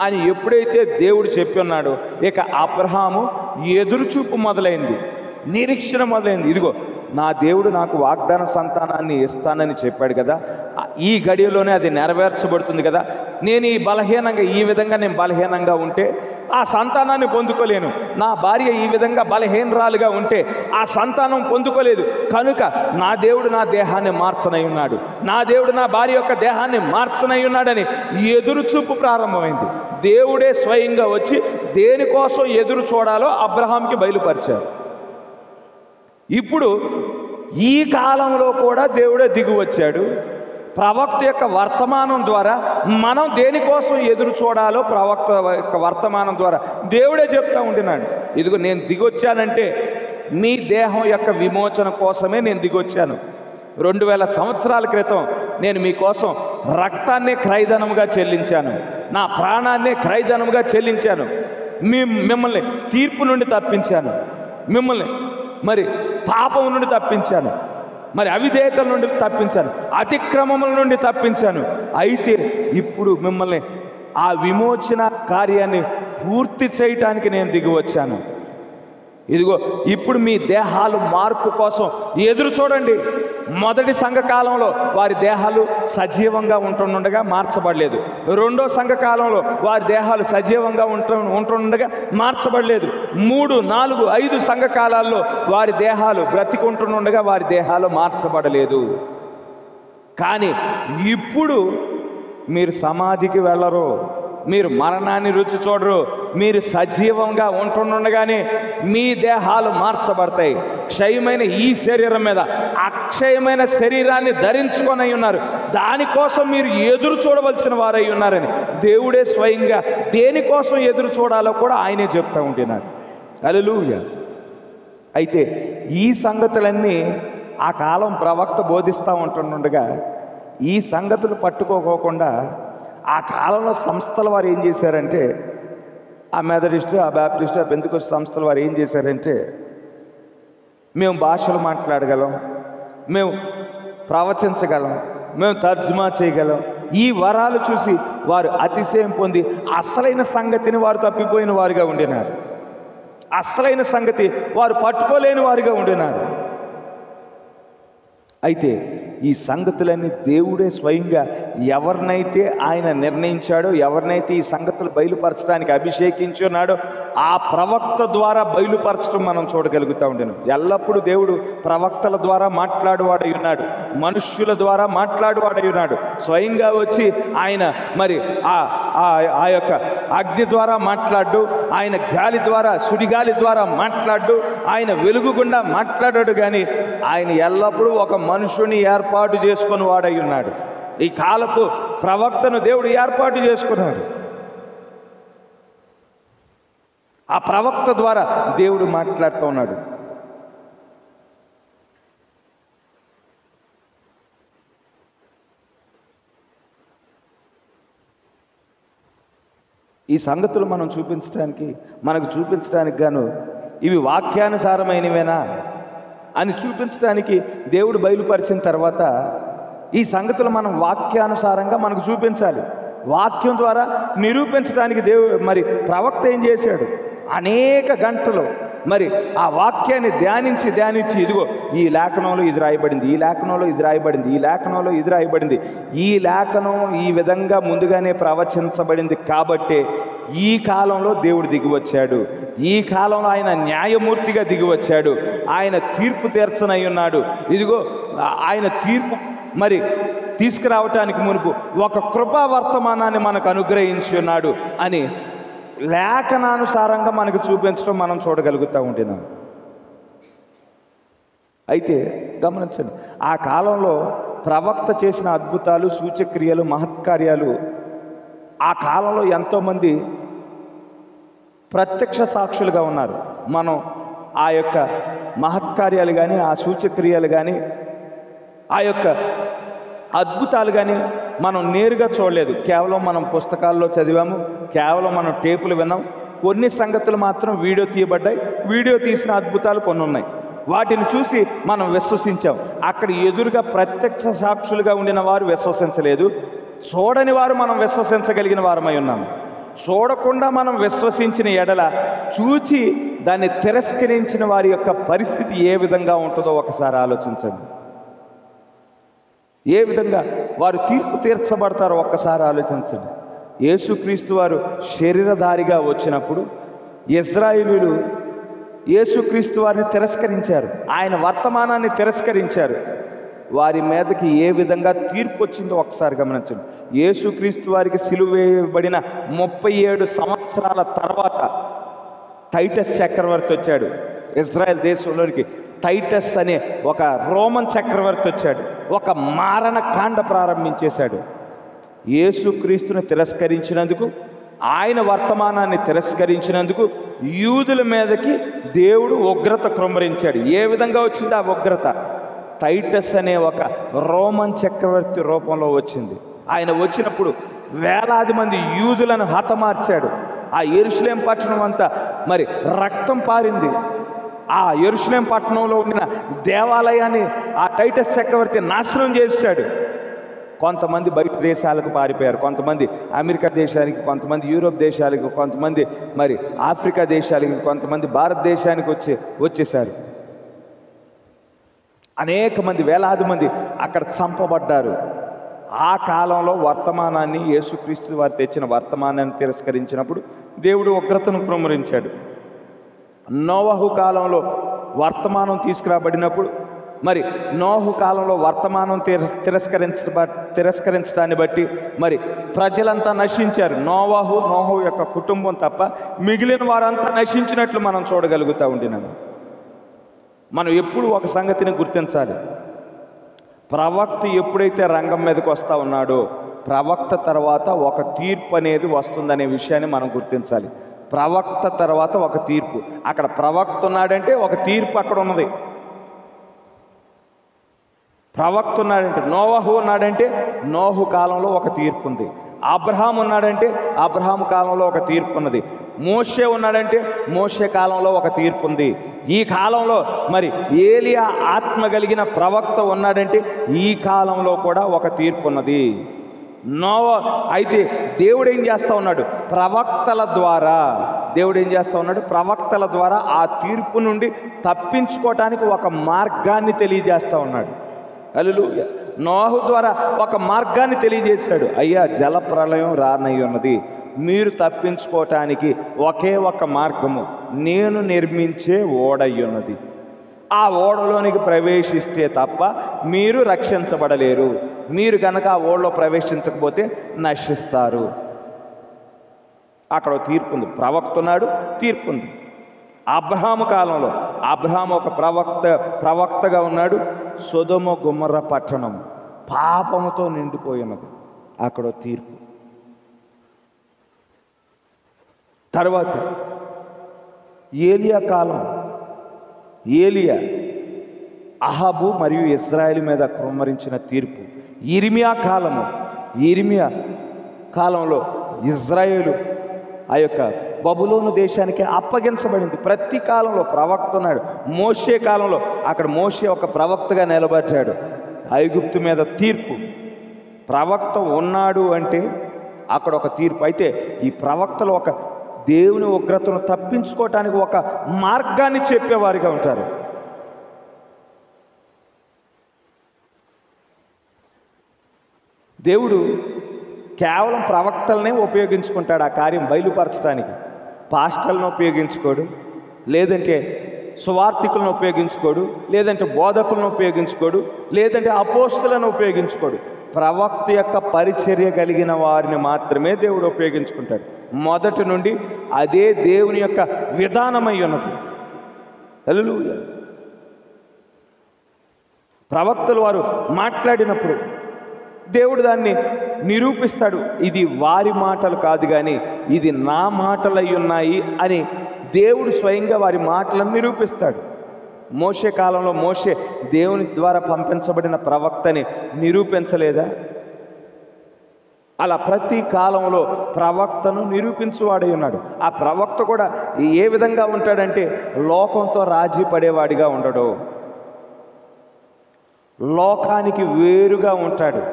అని ఎప్పుడైతే దేవుడు చెప్పి ఉన్నాడో, ఇక అబ్రహాము ఎదురుచూపు మొదలైంది, నిరీక్షణ మొదలైంది. ఇదిగో నా దేవుడు నాకు వాగ్దాన సంతానాన్ని ఇస్తానని చెప్పాడు కదా, ఈ గడియలోనే అది నెరవేర్చబడుతుంది కదా. నేను ఈ విధంగా నేను బలహీనంగా ఉంటే ఆ సంతానాన్ని పొందుకోలేను, నా భార్య ఈ విధంగా బలహీనరాలుగా ఉంటే ఆ సంతానం పొందుకోలేదు. కనుక నా దేవుడు నా దేహాన్ని మార్చనై ఉన్నాడు, నా దేవుడు నా భార్య యొక్క దేహాన్ని మార్చనై ఉన్నాడని ఎదురుచూపు ప్రారంభమైంది. దేవుడే స్వయంగా వచ్చి దేనికోసం ఎదురు చూడాలో అబ్రహాంకి బయలుపరిచారు. ఇప్పుడు ఈ కాలంలో కూడా దేవుడే దిగి వచ్చాడు. ప్రవక్త యొక్క వర్తమానం ద్వారా మనం దేనికోసం ఎదురు చూడాలో ప్రవక్త యొక్క వర్తమానం ద్వారా దేవుడే చెప్తా ఉంటున్నాడు. ఇదిగో నేను దిగొచ్చానంటే మీ దేహం యొక్క విమోచన కోసమే నేను దిగొచ్చాను. 2000 సంవత్సరాల క్రితం నేను మీకోసం రక్తాన్నే క్రయధనముగా చెల్లించాను, నా ప్రాణాన్నే క్రయధనముగా చెల్లించాను. మిమ్మల్ని తీర్పు నుండి తప్పించాను, మిమ్మల్ని మరి పాపం నుండి తప్పించాను, మరి అవిధేయతల నుండి తప్పించాను, అతిక్రమముల నుండి తప్పించాను. అయితే ఇప్పుడు మిమ్మల్ని ఆ విమోచన కార్యాన్ని పూర్తి చేయటానికి నేను దిగి వచ్చాను. ఇదిగో ఇప్పుడు మీ దేహాలు మార్పు కోసం ఎదురు చూడండి. మొదటి సంఘకాలంలో వారి దేహాలు సజీవంగా ఉంటుండగా మార్చబడలేదు. రెండో సంఘకాలంలో వారి దేహాలు సజీవంగా ఉంటుండగా మార్చబడలేదు. 3, 4, 5 సంఘకాలాల్లో వారి దేహాలు బ్రతికుంటుండగా వారి దేహాలు మార్చబడలేదు. కానీ ఇప్పుడు మీరు సమాధికి వెళ్ళరు, మీరు మరణాన్ని రుచి చూడరు, మీరు సజీవంగా ఉంటుండగానే మీ దేహాలు మార్చబడతాయి. క్షయమైన ఈ శరీరం మీద అక్షయమైన శరీరాన్ని ధరించుకొని ఉన్నారు. దానికోసం మీరు ఎదురు చూడవలసిన వారై ఉన్నారని దేవుడే స్వయంగా దేనికోసం ఎదురు చూడాలో కూడా ఆయనే చెప్తూ ఉంటున్నాడు. హల్లెలూయా. అయితే ఈ సంగతులన్నీ ఆ కాలం ప్రవక్త బోధిస్తూ ఉంటుండగా ఈ సంగతులు పట్టుకోకుండా ఆ కాలంలో సంస్థల వారు ఏం చేశారంటే, ఆ మెథడిస్టు, ఆ బాప్టిస్టు, ఆ పెంతెకోస్తు సంస్థల వారు ఏం చేశారంటే, మేము భాషలు మాట్లాడగలం, మేము ప్రవచించగలం, మేము తర్జుమా చేయగలం, ఈ వరాలు చూసి వారు అతిశయం పొంది అసలైన సంగతిని వారు తప్పిపోయిన వారుగా ఉండినారు. అసలైన సంగతి వారు పట్టుకోలేని వారుగా ఉండినారు. అయితే ఈ సంగతులన్నీ దేవుడే స్వయంగా ఎవరినైతే ఆయన నిర్ణయించాడో, ఎవరినైతే ఈ సంగతులు బయలుపరచడానికి అభిషేకించున్నాడో ఆ ప్రవక్త ద్వారా బయలుపరచడం మనం చూడగలుగుతూ ఉండేను. ఎల్లప్పుడూ దేవుడు ప్రవక్తల ద్వారా మాట్లాడువాడై ఉన్నాడు, మనుష్యుల ద్వారా మాట్లాడువాడై ఉన్నాడు. స్వయంగా వచ్చి ఆయన మరి ఆ యొక్క అగ్ని ద్వారా మాట్లాడు, ఆయన గాలి ద్వారా, సుడిగాలి ద్వారా మాట్లాడు, ఆయన వెలుగు గుండా మాట్లాడాడు. కానీ ఆయన ఎల్లప్పుడూ ఒక మనుషుని ఏర్పాటు చేసుకుని వాడై ఉన్నాడు. ఈ కాలపు ప్రవక్తను దేవుడు ఏర్పాటు చేసుకున్నాడు. ఆ ప్రవక్త ద్వారా దేవుడు మాట్లాడుతూ ఉన్నాడు. ఈ సంగతులు మనకు చూపించడానికి గాను ఇవి వాక్యానుసారమైనవేనా అని చూపించడానికి దేవుడు బయలుపరిచిన తర్వాత ఈ సంగతులు మనం వాక్యానుసారంగా మనకు చూపించాలి. వాక్యం ద్వారా నిరూపించడానికి మరి ప్రవక్త ఏం చేశాడు? అనేక గంటలు మరి ఆ వాక్యాన్ని ధ్యానించి ఇదిగో ఈ లేఖనంలో ఇది రాయబడింది, ఈ లేఖనంలో ఇది రాయబడింది, ఈ లేఖనంలో ఇది రాయబడింది, ఈ లేఖనం ఈ విధంగా ముందుగానే ప్రవచించబడింది కాబట్టే ఈ కాలంలో దేవుడు దిగివచ్చాడు, ఈ కాలంలో ఆయన న్యాయమూర్తిగా దిగివచ్చాడు, ఆయన తీర్పు తీర్చనై ఉన్నాడు. ఇదిగో ఆయన తీర్పు మరి తీసుకురావటానికి మునుపు ఒక కృపా వర్తమానాన్ని మనకు అనుగ్రహించి ఉన్నాడు అని లేఖనానుసారంగా మనకు చూపించడం మనం చూడగలుగుతూ ఉంటున్నాం. అయితే గమనించండి, ఆ కాలంలో ప్రవక్త చేసిన అద్భుతాలు, సూచక్రియలు, మహత్కార్యాలు ఆ కాలంలో ఎంతోమంది ప్రత్యక్ష సాక్షులుగా ఉన్నారు. మనం ఆ యొక్క మహత్కార్యాలు కానీ, ఆ సూచక్రియలు కానీ, ఆ యొక్క అద్భుతాలు కానీ మనం నేరుగా చూడలేదు. కేవలం మనం పుస్తకాల్లో చదివాము, కేవలం మనం టేపులు విన్నాం. కొన్ని సంగతులు మాత్రం వీడియో తీయబడ్డాయి. వీడియో తీసిన అద్భుతాలు కొన్ని ఉన్నాయి. వాటిని చూసి మనం విశ్వసించాం. అక్కడ ఎదురుగా ప్రత్యక్ష సాక్షులుగా ఉండిన వారు విశ్వసించలేదు. చూడని వారు మనం విశ్వసించగలిగిన వారమై ఉన్నాము. చూడకుండా మనం విశ్వసించిన ఎడల చూచి దాన్ని తిరస్కరించిన వారి యొక్క పరిస్థితి ఏ విధంగా ఉంటుందో ఒకసారి ఆలోచించండి. ఏ విధంగా వారు తీర్పు తీర్చబడతారో ఒక్కసారి ఆలోచించండి. యేసుక్రీస్తు వారు శరీరధారిగా వచ్చినప్పుడు ఇశ్రాయేలీయులు యేసుక్రీస్తు వారిని తిరస్కరించారు, ఆయన వర్తమానాన్ని తిరస్కరించారు. వారి మీదకి ఏ విధంగా తీర్పు వచ్చిందో ఒకసారి గమనించండి. యేసుక్రీస్తు వారికి సిలువ వేయబడిన 37 సంవత్సరాల తర్వాత టైటస్ చక్రవర్తి వచ్చాడు ఇజ్రాయెల్ దేశంలోనికి. టైటస్ అనే ఒక రోమన్ చక్రవర్తి వచ్చాడు, ఒక మారణ కాండ ప్రారంభించేశాడు. యేసుక్రీస్తుని తిరస్కరించినందుకు, ఆయన వర్తమానాన్ని తిరస్కరించినందుకు యూదుల మీదకి దేవుడు ఉగ్రత కృమ్మరించాడు. ఏ విధంగా వచ్చింది ఆ ఉగ్రత? టైటస్ అనే ఒక రోమన్ చక్రవర్తి రూపంలో వచ్చింది. ఆయన వచ్చినప్పుడు వేలాది మంది యూదులను హతమార్చాడు. ఆ యెరూషలేం పట్టణం అంతా మరి రక్తం పారింది. ఆ యెరూషలేం పట్టణంలో ఉన్న దేవాలయాన్ని ఆ టైటస్ చక్రవర్తి నాశనం చేశాడు. కొంతమంది బయట దేశాలకు పారిపోయారు, కొంతమంది అమెరికా దేశానికి, కొంతమంది యూరోప్ దేశాలకు, కొంతమంది మరి ఆఫ్రికా దేశాలకి, కొంతమంది భారతదేశానికి వచ్చేసారు. అనేక మంది, వేలాది మంది అక్కడ చంపబడ్డారు. ఆ కాలంలో వర్తమానాన్ని, యేసుక్రీస్తు వారు తెచ్చిన వర్తమానాన్ని తిరస్కరించినప్పుడు దేవుడు ఉగ్రతను కుమ్మరించాడు. నోవహు కాలంలో వర్తమానం తీసుకురాబడినప్పుడు మరి నోహు కాలంలో వర్తమానం తిరస్కరించడాన్ని బట్టి మరి ప్రజలంతా నశించారు. నోహు యొక్క కుటుంబం తప్ప మిగిలిన వారంతా నశించినట్లు మనం చూడగలుగుతూ ఉండినాము. మనం ఎప్పుడు ఒక సంగతిని గుర్తించాలి. ప్రవక్త ఎప్పుడైతే రంగం మీదకి వస్తూ ఉన్నాడో ప్రవక్త తర్వాత ఒక తీర్పు అనేది వస్తుందనే విషయాన్ని మనం గుర్తించాలి. ప్రవక్త తర్వాత ఒక తీర్పు. అక్కడ ప్రవక్త ఉన్నాడంటే ఒక తీర్పు అక్కడ ఉన్నది. ప్రవక్త ఉన్నాడంటే, నోవహు ఉన్నాడంటే నోహు కాలంలో ఒక తీర్పు ఉంది. అబ్రహాం ఉన్నాడంటే అబ్రహాం కాలంలో ఒక తీర్పు ఉన్నది. మోషే ఉన్నాడంటే మోషే కాలంలో ఒక తీర్పు ఉంది. ఈ కాలంలో మరి ఏలియా ఆత్మ కలిగిన ప్రవక్త ఉన్నాడంటే ఈ కాలంలో కూడా ఒక తీర్పు ఉన్నది. అయితే దేవుడు ఏం చేస్తూ ఉన్నాడు? ప్రవక్తల ద్వారా ప్రవక్తల ద్వారా ఆ తీర్పు నుండి తప్పించుకోవటానికి ఒక మార్గాన్ని తెలియజేస్తూ ఉన్నాడు. హల్లెలూయా. నోహు ద్వారా ఒక మార్గాన్ని తెలియజేశాడు. అయ్యా, జల ప్రళయం రానయ్యున్నది, మీరు తప్పించుకోవటానికి ఒకే ఒక మార్గము, నేను నిర్మించే ఓడయ్యున్నది. ఆ ఓడలోనికి ప్రవేశిస్తే తప్ప మీరు రక్షించబడలేరు. మీరు కనుక ఆ ఓడలో ప్రవేశించకపోతే నశిస్తారు. అక్కడ తీర్పు ఉంది, ప్రవక్త ఉన్నాడు, తీర్పు ఉంది. అబ్రహాము కాలంలో అబ్రహాము ఒక ప్రవక్తగా ఉన్నాడు. సొదొమ గొమొర్రా పట్టణం పాపముతో నిండిపోయినది, అక్కడ తీర్పు. తర్వాత ఏలియా కాలం, ఏలియా అహాబు మరియు ఇశ్రాయేలు మీద కుమ్మరించిన తీర్పు. ఇర్మియా కాలము, ఇర్మియా కాలంలో ఇజ్రాయేలు ఆ యొక్క బబులోను దేశానికి అప్పగించబడింది. ప్రతి కాలంలో ప్రవక్త ఉన్నాడు. మోషే కాలంలో అక్కడ మోషే ఒక ప్రవక్తగా నిలబడ్డాడు. ఐగుప్తు మీద తీర్పు. ప్రవక్త ఉన్నాడు అంటే అక్కడ ఒక తీర్పు. అయితే ఈ ప్రవక్తలు ఒక దేవుని ఉగ్రతను తప్పించుకోవటానికి ఒక మార్గాన్ని చెప్పేవారిగా ఉంటారు. దేవుడు కేవలం ప్రవక్తలనే ఉపయోగించుకుంటాడు ఆ కార్యం బయలుపరచడానికి. పాస్టర్లను ఉపయోగించుకోడు, లేదంటే సువార్థికులను ఉపయోగించుకోడు, లేదంటే బోధకులను ఉపయోగించుకోడు, లేదంటే అపోస్తులను ఉపయోగించుకోడు. ప్రవక్త యొక్క పరిచర్య కలిగిన వారిని మాత్రమే దేవుడు ఉపయోగించుకుంటాడు. మొదటి నుండి అదే దేవుని యొక్క విధానమై ఉన్నది. హల్లెలూయా. ప్రవక్తలు వారు మాట్లాడినప్పుడు దేవుడు దాన్ని నిరూపిస్తాడు. ఇది వారి మాటలు కాదు కానీ ఇది నా మాటలై ఉన్నాయి అని దేవుడు స్వయంగా వారి మాటలను నిరూపిస్తాడు. మోషే కాలంలో మోషే దేవుని ద్వారా పంపించబడిన ప్రవక్తని నిరూపించలేదా? అలా ప్రతి కాలంలో ప్రవక్తను నిరూపించువాడై ఉన్నాడు. ఆ ప్రవక్త కూడా ఏ విధంగా ఉంటాడంటే లోకంతో రాజీ పడేవాడిగా ఉండడు, లోకానికి వేరుగా ఉంటాడు.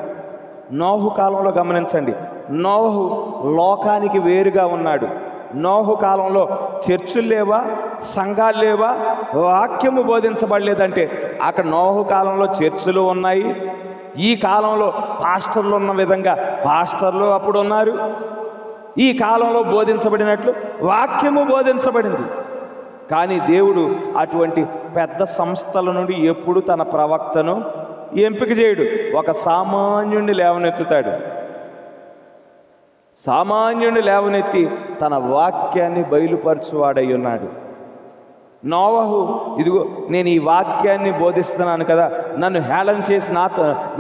నోహు కాలంలో గమనించండి, నోహు లోకానికి వేరుగా ఉన్నాడు. నోహు కాలంలో చర్చిలు లేవా, సంఘాలు లేవా, వాక్యము బోధించబడలేదంటే అక్కడ నోహు కాలంలో చర్చిలు ఉన్నాయి. ఈ కాలంలో పాస్టర్లు ఉన్న విధంగా పాస్టర్లు అప్పుడు ఉన్నారు. ఈ కాలంలో బోధించబడినట్లు వాక్యము బోధించబడింది. కానీ దేవుడు అటువంటి పెద్ద సంస్థల నుండి ఎప్పుడు తన ప్రవక్తను ఎంపిక చేయడు. ఒక సామాన్యుడిని లేవనెత్తుతాడు. సామాన్యుడిని లేవనెత్తి తన వాక్యాన్ని బయలుపరచువాడై ఉన్నాడు. నోవహు, ఇదిగో నేను ఈ వాక్యాన్ని బోధిస్తున్నాను కదా, నన్ను హేళన చేసి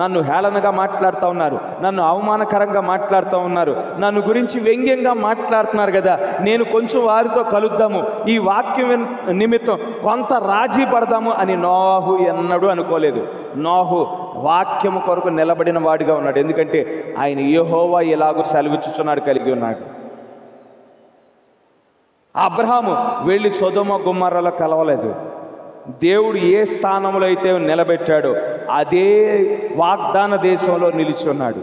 నన్ను హేళనగా మాట్లాడుతూ ఉన్నారు, నన్ను అవమానకరంగా మాట్లాడుతూ ఉన్నారు, నన్ను గురించి వ్యంగ్యంగా మాట్లాడుతున్నారు కదా, నేను కొంచెం వారితో కలుద్దాము, ఈ వాక్యం నిమిత్తం కొంత రాజీ పడదాము అని నోవహు ఎన్నడూ అనుకోలేదు. నోహు వాక్యము కొరకు నిలబడిన వాడిగా ఉన్నాడు. ఎందుకంటే ఆయన యెహోవా ఎలాగో సెలవిచ్చుచున్నాడు కలిగి ఉన్నాడు. అబ్రహాము వెళ్ళి సొదొమ గొమొర్రాలో కలవలేదు. దేవుడు ఏ స్థానంలో అయితే నిలబెట్టాడో అదే వాగ్దాన దేశంలో నిలిచి ఉన్నాడు.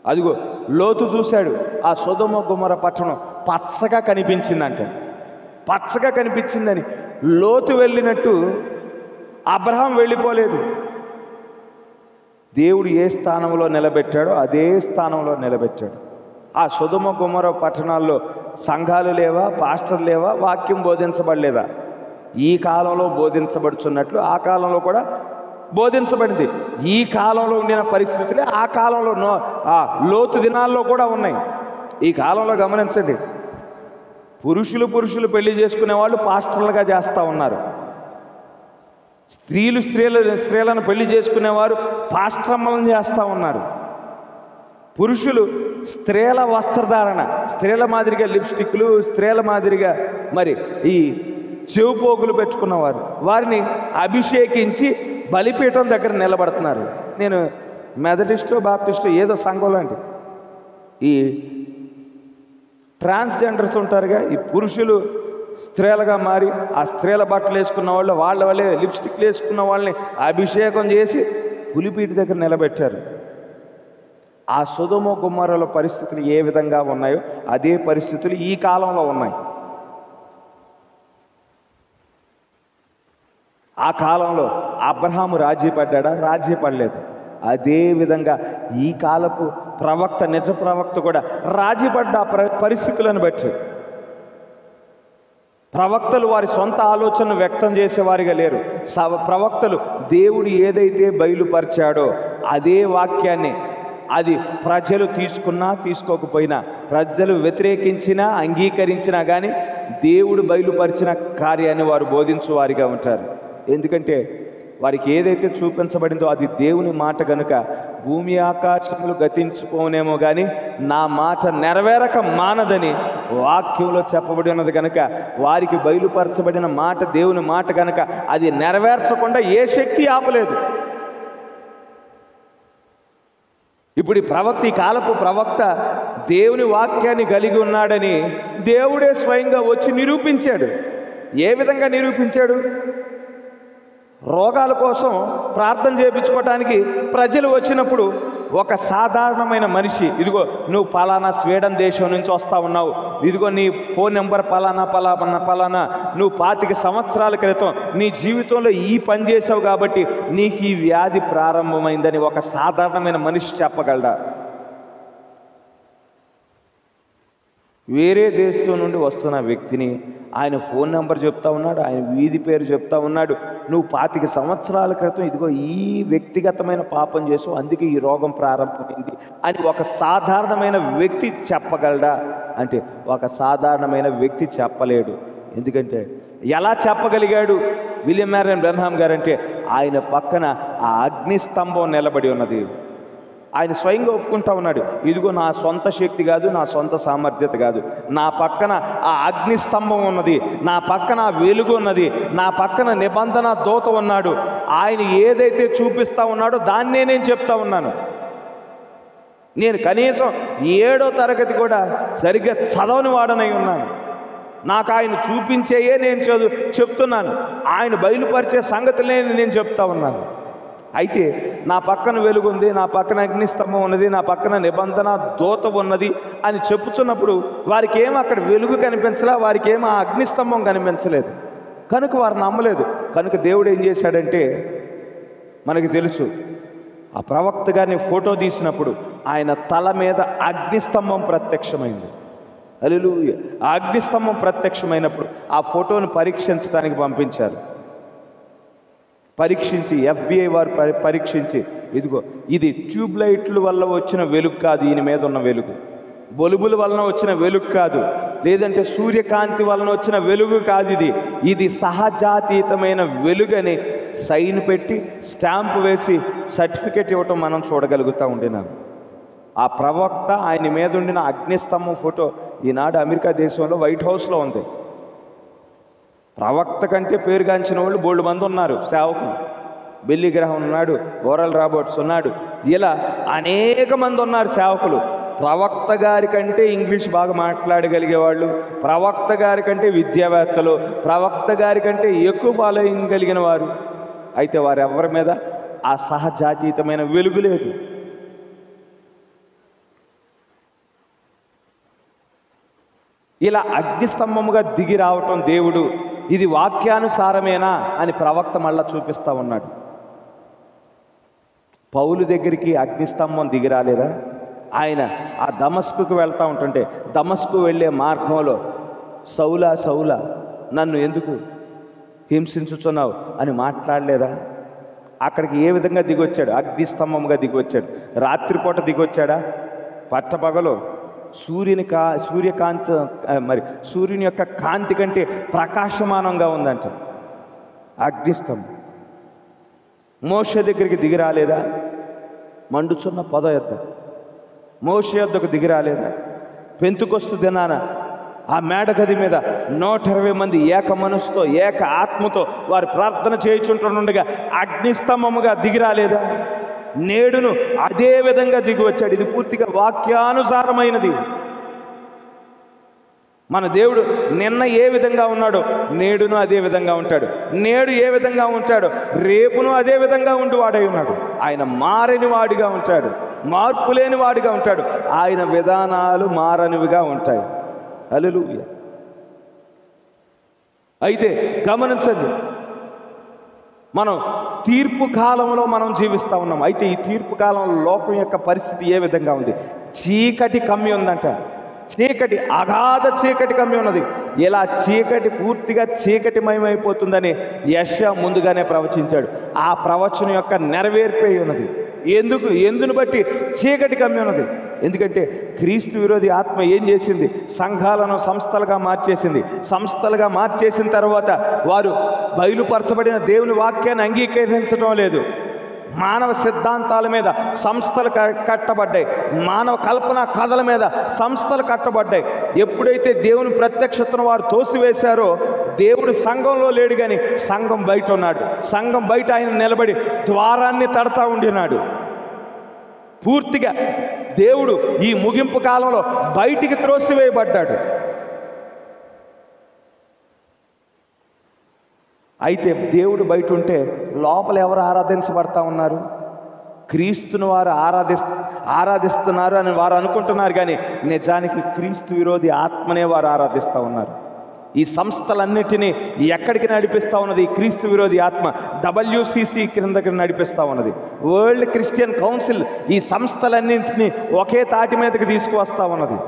అదిగో లోతు చూశాడు, ఆ సొదొమ గొమొర్రా పట్టణం పచ్చగా కనిపించిందంట. పచ్చగా కనిపించిందని లోతు వెళ్ళినట్టు అబ్రహాం వెళ్ళిపోలేదు. దేవుడు ఏ స్థానంలో నిలబెట్టాడో అదే స్థానంలో నిలబెట్టాడు. ఆ సొదొమ గొమొర్రా పట్టణాల్లో సంఘాలు లేవా, పాస్టర్ లేవా, వాక్యం బోధించబడలేదా? ఈ కాలంలో బోధించబడుచున్నట్లు ఆ కాలంలో కూడా బోధించబడింది. ఈ కాలంలో ఉండిన పరిస్థితులే ఆ కాలంలో ఆ లోతు దినాల్లో కూడా ఉన్నాయి. ఈ కాలంలో గమనించండి, పురుషులు పెళ్లి చేసుకునే వాళ్ళు పాస్టర్లుగా చేస్తూ ఉన్నారు. స్త్రీలను పెళ్లి చేసుకునేవారు పాస్టర్మలను చేస్తూ ఉన్నారు. పురుషులు స్త్రీల వస్త్రధారణ, స్త్రీల మాదిరిగా లిప్స్టిక్లు, స్త్రీల మాదిరిగా మరి ఈ చెవుపోగులు పెట్టుకున్నవారు, వారిని అభిషేకించి బలిపీఠం దగ్గర నిలబడుతున్నారు. నేను మెథడిస్టో బాప్టిస్టో ఏదో సంఘంలో అండి, ఈ ట్రాన్స్జెండర్స్ ఉంటారుగా, ఈ పురుషులు స్త్రీలుగా మారి ఆ స్త్రీల బట్టలు వేసుకున్న వాళ్ళు వాళ్ళ వల్లే లిప్స్టిక్లు వేసుకున్న వాళ్ళని అభిషేకం చేసి పులిపీఠ దగ్గర నిలబెట్టారు. ఆ సొదొమ గొమొర్రాల పరిస్థితులు ఏ విధంగా ఉన్నాయో అదే పరిస్థితులు ఈ కాలంలో ఉన్నాయి. ఆ కాలంలో అబ్రహాము రాజీ పడ్డాడా? రాజీ పడలేదు. అదే విధంగా ఈ కాలపు ప్రవక్త, నిజ ప్రవక్త కూడా రాజీపడ్డ పరిస్థితులను బట్టి. ప్రవక్తలు వారి సొంత ఆలోచనను వ్యక్తం చేసేవారిగా లేరు. ప్రవక్తలు దేవుడు ఏదైతే బయలుపరిచాడో అదే వాక్యాన్ని, అది ప్రజలు తీసుకున్నా తీసుకోకపోయినా, ప్రజలు వ్యతిరేకించినా అంగీకరించినా కానీ దేవుడు బయలుపరిచిన కార్యాన్ని వారు బోధించువారిగా ఉంటారు. ఎందుకంటే వారికి ఏదైతే చూపించబడిందో అది దేవుని మాట కనుక భూమి ఆకాశములు గతించిపోనేమో కానీ నా మాట నెరవేరక మానదని వాక్యంలో చెప్పబడి ఉన్నది కనుక వారికి బయలుపరచబడిన మాట దేవుని మాట కనుక అది నెరవేర్చకుండా ఏ శక్తి ఆపలేదు. ఇప్పుడు ఈ కాలపు ప్రవక్త దేవుని వాక్యాన్ని కలిగి ఉన్నాడని దేవుడే స్వయంగా వచ్చి నిరూపించాడు. ఏ విధంగా నిరూపించాడు? రోగాల కోసం ప్రార్థన చేయించుకోవటానికి ప్రజలు వచ్చినప్పుడు ఒక సాధారణమైన మనిషి, ఇదిగో నువ్వు పలానా స్వీడన్ దేశం నుంచి వస్తూ ఉన్నావు, ఇదిగో నీ ఫోన్ నెంబర్ పలానా, నువ్వు 25 సంవత్సరాల క్రితం నీ జీవితంలో ఈ పని చేసావు కాబట్టి నీకు ఈ వ్యాధి ప్రారంభమైందని ఒక సాధారణమైన మనిషి చెప్పగలడా? వేరే దేశం నుండి వస్తున్న వ్యక్తిని ఆయన ఫోన్ నెంబర్ చెప్తా ఉన్నాడు, ఆయన వీధి పేరు చెప్తా ఉన్నాడు, నువ్వు 25 సంవత్సరాల క్రితం ఇదిగో ఈ వ్యక్తిగతమైన పాపం చేసావు, అందుకే ఈ రోగం ప్రారంభమైంది అని ఒక సాధారణమైన వ్యక్తి చెప్పగలడా అంటే ఒక సాధారణమైన వ్యక్తి చెప్పలేడు. ఎందుకంటే ఎలా చెప్పగలిగాడు విలియం మ్యారియన్ బ్రెన్హామ్ గారు అంటే ఆయన పక్కన ఆ అగ్నిస్తంభం నిలబడి ఉన్నది. ఆయన స్వయంగా ఒప్పుకుంటా ఉన్నాడు, ఇదిగో నా సొంత శక్తి కాదు, నా సొంత సామర్థ్యత కాదు, నా పక్కన ఆ అగ్నిస్తంభం ఉన్నది, నా పక్కన ఆ వెలుగు ఉన్నది, నా పక్కన నిబంధన దూత ఉన్నాడు, ఆయన ఏదైతే చూపిస్తా ఉన్నాడో దాన్నే నేను చెప్తా ఉన్నాను. నేను కనీసం 7వ తరగతి కూడా సరిగ్గా చదవని వాడనై ఉన్నాను. నాకు ఆయన చూపించేయే నేను చెప్తున్నాను, ఆయన బయలుపరిచే సంగతులే నేను చెప్తా ఉన్నాను. అయితే నా పక్కన వెలుగు ఉంది, నా పక్కన అగ్నిస్తంభం ఉన్నది, నా పక్కన నిబంధన దూత ఉన్నది అని చెప్పుచున్నప్పుడు వారికి ఏమో అక్కడ వెలుగు కనిపించలే, వారికి ఏమో ఆ అగ్నిస్తంభం కనిపించలేదు కనుక వారు నమ్మలేదు. కనుక దేవుడు ఏం చేశాడంటే మనకి తెలుసు, ఆ ప్రవక్త గారిని ఫోటో తీసినప్పుడు ఆయన తల మీద అగ్నిస్తంభం ప్రత్యక్షమైంది. హల్లెలూయా. ఆ అగ్నిస్తంభం ప్రత్యక్షమైనప్పుడు ఆ ఫోటోను పరీక్షించడానికి పంపించారు. పరీక్షించి FBI వారు పరీక్షించి, ఇదిగో ఇది ట్యూబ్లైట్ల వల్ల వచ్చిన వెలుగు కాదు, ఈయన మీద ఉన్న వెలుగు, బొలుబుల వలన వచ్చిన వెలుగు కాదు, లేదంటే సూర్యకాంతి వలన వచ్చిన వెలుగు కాదు, ఇది సహజాతీతమైన వెలుగని సైన్ పెట్టి స్టాంప్ వేసి సర్టిఫికెట్ ఇవ్వటం మనం చూడగలుగుతూ ఉండినాం. ఆ ప్రవక్త ఆయన మీద ఉండిన అగ్నిస్తంభం ఫోటో ఈనాడు అమెరికా దేశంలో వైట్ హౌస్లో ఉంది. ప్రవక్త కంటే పేరుగాంచిన వాళ్ళు బోల్డ్ మంది ఉన్నారు సేవకులు. బిల్లీ గ్రహం ఉన్నాడు, ఓరల్ రాబర్ట్స్ ఉన్నాడు, ఇలా అనేక మంది ఉన్నారు సేవకులు. ప్రవక్త గారి కంటే ఇంగ్లీష్ బాగా మాట్లాడగలిగేవాళ్ళు, ప్రవక్త గారి కంటే విద్యావేత్తలు, ప్రవక్త గారి కంటే ఎక్కువ ఫాలోయింగ్ కలిగిన వారు. అయితే వారెవరి మీద ఆ సహజాతీతమైన వెలుగు లేదు. ఇలా అగ్నిస్తంభముగా దిగి రావటం దేవుడు, ఇది వాక్యానుసారమేనా అని ప్రవక్త మళ్ళా చూపిస్తూ ఉన్నాడు. పౌలు దగ్గరికి అగ్నిస్తంభం దిగి రాలేదా? ఆయన ఆ దమస్కుకు వెళ్తూ ఉంటుంటే దమస్కు వెళ్ళే మార్గంలో సౌలా సౌలా నన్ను ఎందుకు హింసించుచున్నావు అని మాట్లాడలేదా? అక్కడికి ఏ విధంగా దిగొచ్చాడు? అగ్నిస్తంభంగా దిగొచ్చాడు. రాత్రిపూట దిగొచ్చాడా? పట్టపగలు సూర్యకాంతి మరి సూర్యుని యొక్క కాంతి కంటే ప్రకాశమానంగా ఉందంట అగ్నిస్తంభం. మోషే దగ్గరికి దిగి రాలేదా? మండుచున్న పొద యొద్ద మోషే యొద్దకు దిగి రాలేదా? పెంతుకొస్తు దినాన ఆ మేడగది మీద 120 మంది ఏక మనసుతో ఏక ఆత్మతో వారు ప్రార్థన చేయుచుంటుండగా అగ్నిస్తంభముగా దిగి రాలేదా? నేడును అదే విధంగా దిగి వచ్చాడు. ఇది పూర్తిగా వాక్యానుసారమైనది. మన దేవుడు నిన్న ఏ విధంగా ఉన్నాడో నేడును అదే విధంగా ఉంటాడు. నేడు ఏ విధంగా ఉంటాడో రేపును అదే విధంగా ఉండి వాడై ఉన్నాడు. ఆయన మారని వాడిగా ఉంటాడు, మార్పు లేని వాడిగా ఉంటాడు. ఆయన విధానాలు మారనివిగా ఉంటాయి. హల్లెలూయా. అయితే గమనించండి, మనం తీర్పు కాలంలో మనం జీవిస్తూ ఉన్నాం. అయితే ఈ తీర్పు కాలంలో లోకం యొక్క పరిస్థితి ఏ విధంగా ఉంది? చీకటి కమ్మి ఉందంట. చీకటి, అగాధ చీకటి కమ్మి ఉన్నది. ఇలా చీకటి పూర్తిగా చీకటిమయమైపోతుందని యెషయా ముందుగానే ప్రవచించాడు. ఆ ప్రవచనం యొక్క నెరవేర్పే ఉన్నది. ఎందును బట్టి చీకటి కమ్మి ఉన్నది? ఎందుకంటే క్రీస్తు విరోధి ఆత్మ ఏం చేసింది? సంఘాలను సంస్థలుగా మార్చేసింది. సంస్థలుగా మార్చేసిన తర్వాత వారు బయలుపరచబడిన దేవుని వాక్యాన్ని అంగీకరించడం లేదు. మానవ సిద్ధాంతాల మీద సంస్థలు కట్టబడ్డాయి. మానవ కల్పన కథల మీద సంస్థలు కట్టబడ్డాయి. ఎప్పుడైతే దేవుని ప్రత్యక్షతను వారు తోసివేశారో, దేవుడు సంఘంలో లేడు కానీ సంఘం బయట ఉన్నాడు. సంఘం బయట ఆయన నిలబడి ద్వారాన్ని తడతా ఉండినాడు. పూర్తిగా దేవుడు ఈ ముగింపు కాలంలో బయటికి త్రోసివేయబడ్డాడు. అయితే దేవుడు బయట ఉంటే లోపల ఎవరు ఆరాధించబడతా ఉన్నారు? క్రీస్తును వారు ఆరాధిస్తున్నారు అని వారు అనుకుంటున్నారు, కానీ నిజానికి క్రీస్తు విరోధి ఆత్మనే వారు ఆరాధిస్తూ ఉన్నారు. ఈ సంస్థలన్నిటినీ ఎక్కడికి నడిపిస్తూ ఉన్నది? క్రీస్తు విరోధి ఆత్మ WCC క్రిందకి నడిపిస్తూ ఉన్నది. వరల్డ్ క్రిస్టియన్ కౌన్సిల్ ఈ సంస్థలన్నింటినీ ఒకే తాటి మీదకి తీసుకువస్తూ ఉన్నది.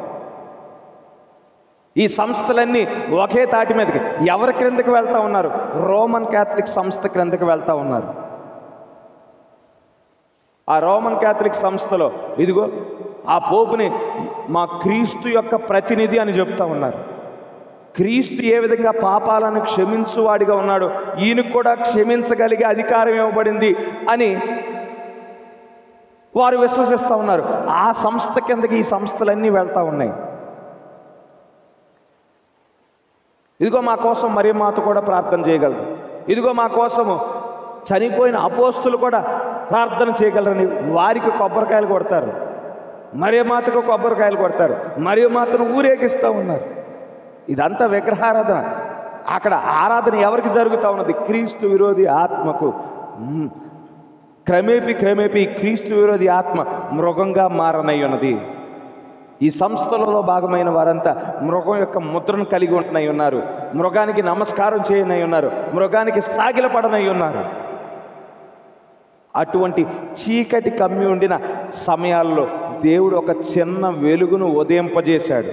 ఈ సంస్థలన్నీ ఒకే తాటి మీదకి ఎవరి క్రిందకి వెళ్తూ ఉన్నారు? రోమన్ క్యాథలిక్ సంస్థ క్రిందకి వెళ్తూ ఉన్నారు. ఆ రోమన్ క్యాథలిక్ సంస్థలో ఇదిగో ఆ పోపుని మా క్రీస్తు యొక్క ప్రతినిధి అని చెప్తా ఉన్నారు. క్రీస్తు ఏ విధంగా పాపాలను క్షమించువాడిగా ఉన్నాడో ఈయనకు కూడా క్షమించగలిగే అధికారం ఇవ్వబడింది అని వారు విశ్వసిస్తూ ఉన్నారు. ఆ సంస్థ కిందకి ఈ సంస్థలన్నీ వెళ్తూ ఉన్నాయి. ఇదిగో మా కోసం మరియమాత కూడా ప్రార్థన చేయగలరు. ఇదిగో మా కోసము చనిపోయిన అపోస్తులు కూడా ప్రార్థన చేయగలరని వారికి కొబ్బరికాయలు కొడతారు. మరియమాతకు కొబ్బరికాయలు కొడతారు. మరియమాతను ఊరేగిస్తూ ఉన్నారు. ఇదంతా విగ్రహారాధన. అక్కడ ఆరాధన ఎవరికి జరుగుతూ ఉన్నది? క్రీస్తు విరోధి ఆత్మకు. క్రమేపీ క్రీస్తు విరోధి ఆత్మ మృగంగా మారనై ఉన్నది. ఈ సంస్థలలో భాగమైన వారంతా మృగం యొక్క ముద్రను కలిగి ఉంటున్నై ఉన్నారు. మృగానికి నమస్కారం చేయనై ఉన్నారు. మృగానికి సాగిలపడనై ఉన్నారు. అటువంటి చీకటి కమ్మి ఉండిన సమయాల్లో దేవుడు ఒక చిన్న వెలుగును ఉదయింపజేశాడు.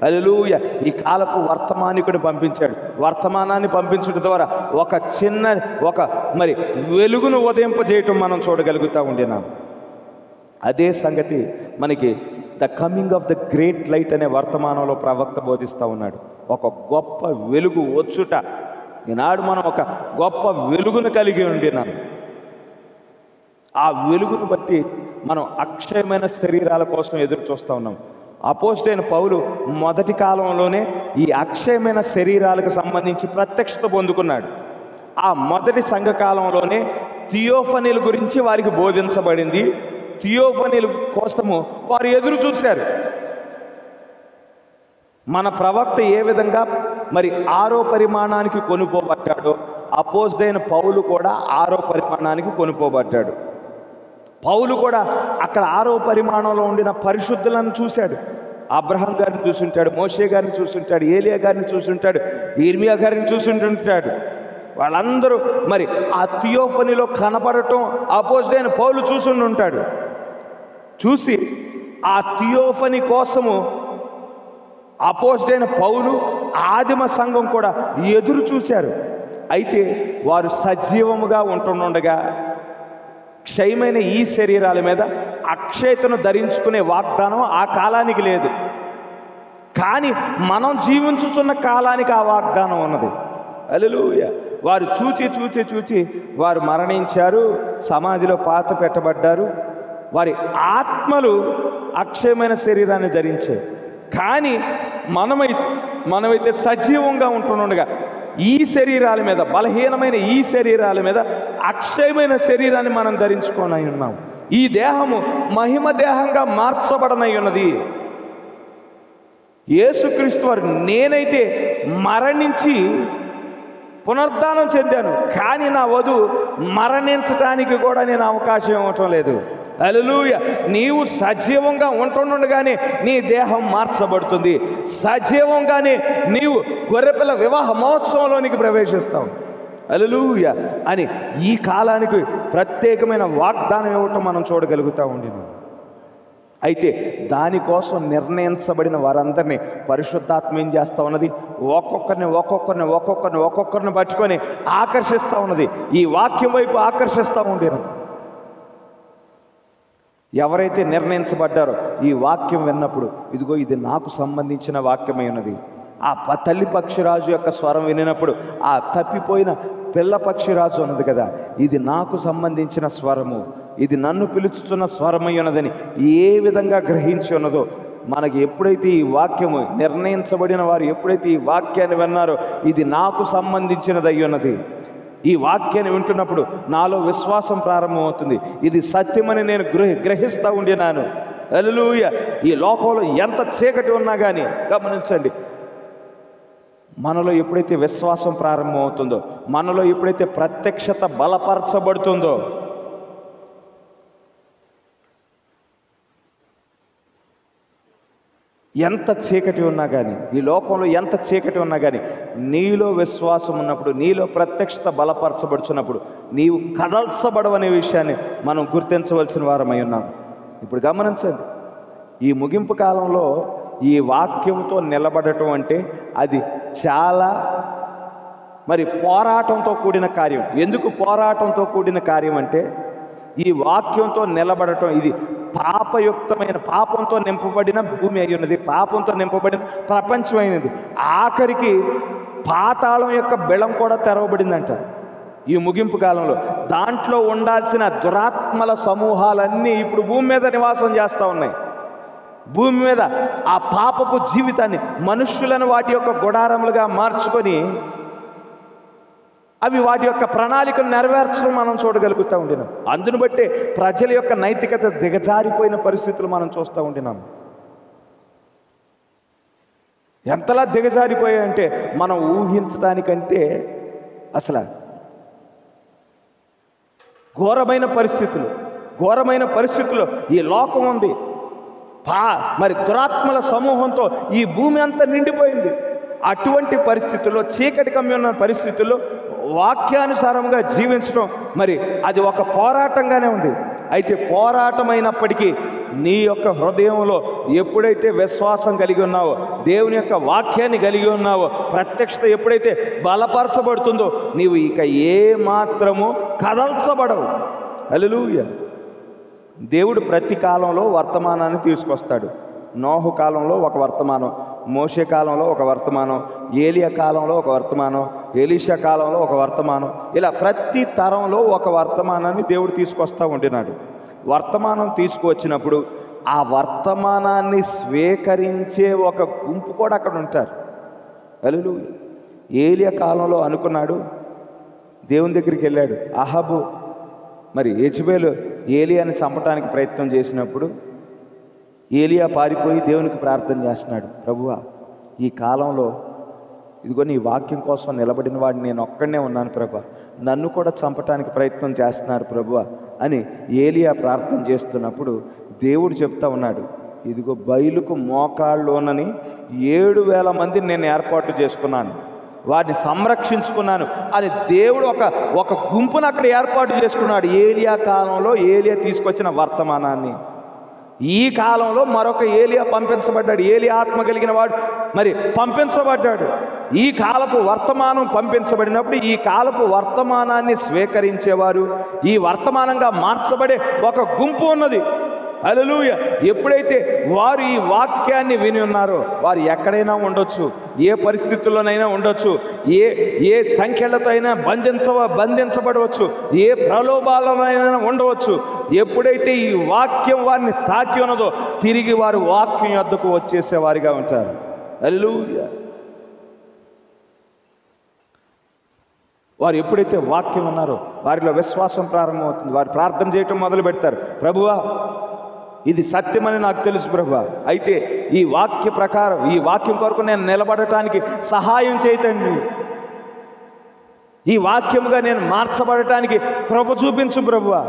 హల్లెలూయా. ఈ కాలపు వర్తమానికుని పంపించాడు. వర్తమానాన్ని పంపించడం ద్వారా ఒక వెలుగును ఉదయింపజేయటం మనం చూడగలుగుతూ ఉండినాం. అదే సంగతి మనకి the coming of the great light అనే వర్తమానంలో ప్రవక్త బోధిస్తూ ఉన్నాడు. ఒక గొప్ప వెలుగు వచ్చుట. ఈనాడు మనం ఒక గొప్ప వెలుగును కలిగి ఉండినాం. ఆ వెలుగును బట్టి మనం అక్షయమైన శరీరాల కోసం ఎదురు చూస్తూ ఉన్నాం. అపోస్తలుడైన పౌలు మొదటి కాలంలోనే ఈ అక్షయమైన శరీరాలకు సంబంధించి ప్రత్యక్షత పొందుకున్నాడు. ఆ మొదటి సంఘకాలంలోనే థియోఫనీల గురించి వారికి బోధించబడింది. థియోఫనీల కోసము వారు ఎదురు చూశారు. మన ప్రవక్త ఏ విధంగా మరి 6వ పరిమాణానికి కొనుపోబడ్డాడో అపోస్తలుడైన పౌలు కూడా 6వ పరిమాణానికి కొనుపోబడ్డాడు. పౌలు కూడా అక్కడ 6వ పరిమాణంలో ఉండిన పరిశుద్ధులను చూశాడు. అబ్రహాం గారిని చూసుంటాడు, మోషే గారిని చూసుంటాడు, ఏలియా గారిని చూసుంటాడు, ఇర్మియా గారిని చూసుంటుంటాడు. వాళ్ళందరూ మరి ఆ థియోఫనీలో కనపడటం అపోస్తలుడైన పౌలు చూసుంటాడు. చూసి ఆ థియోఫనీ కోసము అపోస్తలుడైన పౌలు ఆదిమ సంఘం కూడా ఎదురు చూశారు. అయితే వారు సజీవముగా ఉంటుండగా క్షయమైన ఈ శరీరాల మీద అక్షయతను ధరించుకునే వాగ్దానం ఆ కాలానికి లేదు. కానీ మనం జీవించుతున్న కాలానికి ఆ వాగ్దానం ఉన్నది. హల్లెలూయా. వారు చూచి వారు మరణించారు, సమాధిలో పాత పెట్టబడ్డారు. వారి ఆత్మలు అక్షయమైన శరీరాన్ని ధరించాయి. కానీ మనమైతే సజీవంగా ఉంటుండగా ఈ శరీరాల మీద, బలహీనమైన ఈ శరీరాల మీద అక్షయమైన శరీరాన్ని మనం ధరించుకొని ఉన్నాం. ఈ దేహము మహిమ దేహంగా మార్చబడనై ఉన్నది. యేసుక్రీస్తు వారు నేనైతే మరణించి పునరుద్ధానం చెందాను, కానీ నా వధువు మరణించటానికి కూడా నేను అవకాశం ఇవ్వటం లేదు. హల్లెలూయా. నీవు సజీవంగా ఉంటుండగానే నీ దేహం మార్చబడుతుంది. సజీవంగానే నీవు గొర్రెపిల్ల వివాహ మహోత్సవంలోనికి ప్రవేశిస్తావు. హల్లెలూయా అని ఈ కాలానికి ప్రత్యేకమైన వాగ్దానం ఇవ్వటం మనం చూడగలుగుతూ ఉండినాం. అయితే దానికోసం నిర్ణయించబడిన వారందరినీ పరిశుద్ధాత్మ ఏం చేస్తూ ఉన్నది? ఒక్కొక్కరిని పట్టుకొని ఆకర్షిస్తూ ఉన్నది. ఈ వాక్యం వైపు ఆకర్షిస్తూ ఉండేది. ఎవరైతే నిర్ణయించబడ్డారో ఈ వాక్యం విన్నప్పుడు, ఇదిగో ఇది నాకు సంబంధించిన వాక్యమై ఉన్నది. ఆ తల్లి పక్షిరాజు యొక్క స్వరం వినినప్పుడు ఆ తప్పిపోయిన పిల్ల పక్షిరాజు ఉన్నది కదా, ఇది నాకు సంబంధించిన స్వరము, ఇది నన్ను పిలుచుతున్న స్వరమై ఉన్నదని ఏ విధంగా గ్రహించి ఉన్నదో, మనకి ఎప్పుడైతే ఈ వాక్యము నిర్ణయించబడిన వారు ఎప్పుడైతే ఈ వాక్యాన్ని విన్నారో, ఇది నాకు సంబంధించినది అయి ఉన్నది, ఈ వాక్యాన్ని వింటున్నప్పుడు నాలో విశ్వాసం ప్రారంభమవుతుంది, ఇది సత్యమని నేను గ్రహిస్తూ ఉండినాను. హల్లెలూయా. ఈ లోకంలో ఎంత చీకటి ఉన్నా కానీ గమనించండి, మనలో ఎప్పుడైతే విశ్వాసం ప్రారంభమవుతుందో, మనలో ఎప్పుడైతే ప్రత్యక్షత బలపరచబడుతుందో, ఎంత చీకటి ఉన్నా కానీ, ఈ లోకంలో ఎంత చీకటి ఉన్నా కానీ, నీలో విశ్వాసం ఉన్నప్పుడు, నీలో ప్రత్యక్షత బలపరచబడుచున్నప్పుడు నీవు కదల్చబడవనే విషయాన్ని మనం గుర్తించవలసిన వారమై ఉన్నాం. ఇప్పుడు గమనించండి, ఈ ముగింపు కాలంలో ఈ వాక్యంతో నిలబడటం అంటే అది చాలా పోరాటంతో కూడిన కార్యం. ఎందుకు పోరాటంతో కూడిన కార్యం అంటే, ఈ వాక్యంతో నిలబడటం ఇది పాపయుక్తమైన, పాపంతో నింపబడిన భూమి అయి ఉన్నది, పాపంతో నింపబడిన ప్రపంచం అయినది. ఆఖరికి పాతాళం యొక్క బిళం కూడా తెరవబడిందంట ఈ ముగింపు కాలంలో. దాంట్లో ఉండాల్సిన దురాత్మల సమూహాలన్నీ ఇప్పుడు భూమి మీద నివాసం చేస్తూ ఉన్నాయి. భూమి మీద ఆ పాపపు జీవితాన్ని, మనుష్యులను వాటి యొక్క గుడారములుగా మార్చుకొని అవి వాటి యొక్క ప్రణాళికను నెరవేర్చడం మనం చూడగలుగుతూ ఉండినాం. అందును బట్టే ప్రజల యొక్క నైతికత దిగజారిపోయిన పరిస్థితులు మనం చూస్తూ ఉండినాం. ఎంతలా దిగజారిపోయాయంటే మనం ఊహించడానికంటే అసలు ఘోరమైన పరిస్థితులు ఈ లోకం ఉంది. దురాత్మల సమూహంతో ఈ భూమి అంతా నిండిపోయింది. అటువంటి పరిస్థితుల్లో, చీకటి కమ్యున్న పరిస్థితుల్లో వాక్యానుసారంగా జీవించడం అది ఒక పోరాటంగానే ఉంది. అయితే పోరాటమైనప్పటికీ నీ యొక్క హృదయంలో ఎప్పుడైతే విశ్వాసం కలిగి ఉన్నావో, దేవుని యొక్క వాక్యాన్ని కలిగి ఉన్నావో, ప్రత్యక్షత ఎప్పుడైతే బలపరచబడుతుందో, నీవు ఇక ఏ మాత్రము కదల్చబడవు. హల్లెలూయా. దేవుడు ప్రతి కాలంలో వర్తమానాన్ని తీసుకొస్తాడు. నోహు కాలంలో ఒక వర్తమానం, మోషే కాలంలో ఒక వర్తమానం, ఏలియా కాలంలో ఒక వర్తమానం, ఎలీషా కాలంలో ఒక వర్తమానం, ఇలా ప్రతి తరంలో ఒక వర్తమానాన్ని దేవుడు తీసుకొస్తూ ఉంటున్నాడు. వర్తమానం తీసుకువచ్చినప్పుడు ఆ వర్తమానాన్ని స్వీకరించే ఒక గుంపు కూడా అక్కడ ఉంటారు. హల్లెలూయా. ఏలియా కాలంలో అనుకున్నాడు, దేవుని దగ్గరికి వెళ్ళాడు. అహాబు యెజబెలు ఏలియాని చంపడానికి ప్రయత్నం చేసినప్పుడు ఏలియా పారిపోయి దేవునికి ప్రార్థన చేస్తున్నాడు, ప్రభువా ఈ కాలంలో ఇదిగో నీ వాక్యం కోసం నిలబడిన వాడిని నేను ఒక్కడనే ఉన్నాను ప్రభా, నన్ను కూడా చంపటానికి ప్రయత్నం చేస్తున్నారు ప్రభువా అని ఏలియా ప్రార్థన చేస్తున్నప్పుడు దేవుడు చెప్తా ఉన్నాడు, ఇదిగో బయలుకు మోకాళ్ళలోనని 7,000 మందిని నేను ఏర్పాటు చేసుకున్నాను, వారిని సంరక్షించుకున్నాను అని దేవుడు ఒక గుంపును అక్కడ ఏర్పాటు చేసుకున్నాడు. ఏలియా కాలంలో ఏలియా తీసుకొచ్చిన వర్తమానాన్ని ఈ కాలంలో మరొక ఏలియా పంపించబడ్డాడు. ఏలియా ఆత్మ కలిగిన వాడు పంపించబడ్డాడు. ఈ కాలపు వర్తమానం పంపించబడినప్పుడు ఈ కాలపు వర్తమానాన్ని స్వీకరించేవారు, ఈ వర్తమానంగా మార్చబడే ఒక గుంపు ఉన్నది. హల్లెలూయా. ఎప్పుడైతే వారు ఈ వాక్యాన్ని విని ఉన్నారో వారు ఎక్కడైనా ఉండొచ్చు, ఏ పరిస్థితుల్లోనైనా ఉండొచ్చు, ఏ సంఖ్యలతో అయినా బంధించబడవచ్చు, ఏ ప్రలోభాలనైనా ఉండవచ్చు. ఎప్పుడైతే ఈ వాక్యం వారిని తాకి ఉన్నదో తిరిగి వారు వాక్యం యొద్దకు వచ్చేసేవారిగా ఉంటారు. హల్లెలూయా. వారు ఎప్పుడైతే వాక్యం ఉన్నారో వారిలో విశ్వాసం ప్రారంభమవుతుంది. వారు ప్రార్థన చేయటం మొదలు పెడతారు, ప్రభువా ఇది సత్యమని నాకు తెలుసు ప్రభువా, అయితే ఈ వాక్య ప్రకారం ఈ వాక్యం కొరకు నేను నిలబడటానికి సహాయం చేయతండి, ఈ వాక్యముగా నేను మార్చబడటానికి కృప చూపించు ప్రభువా,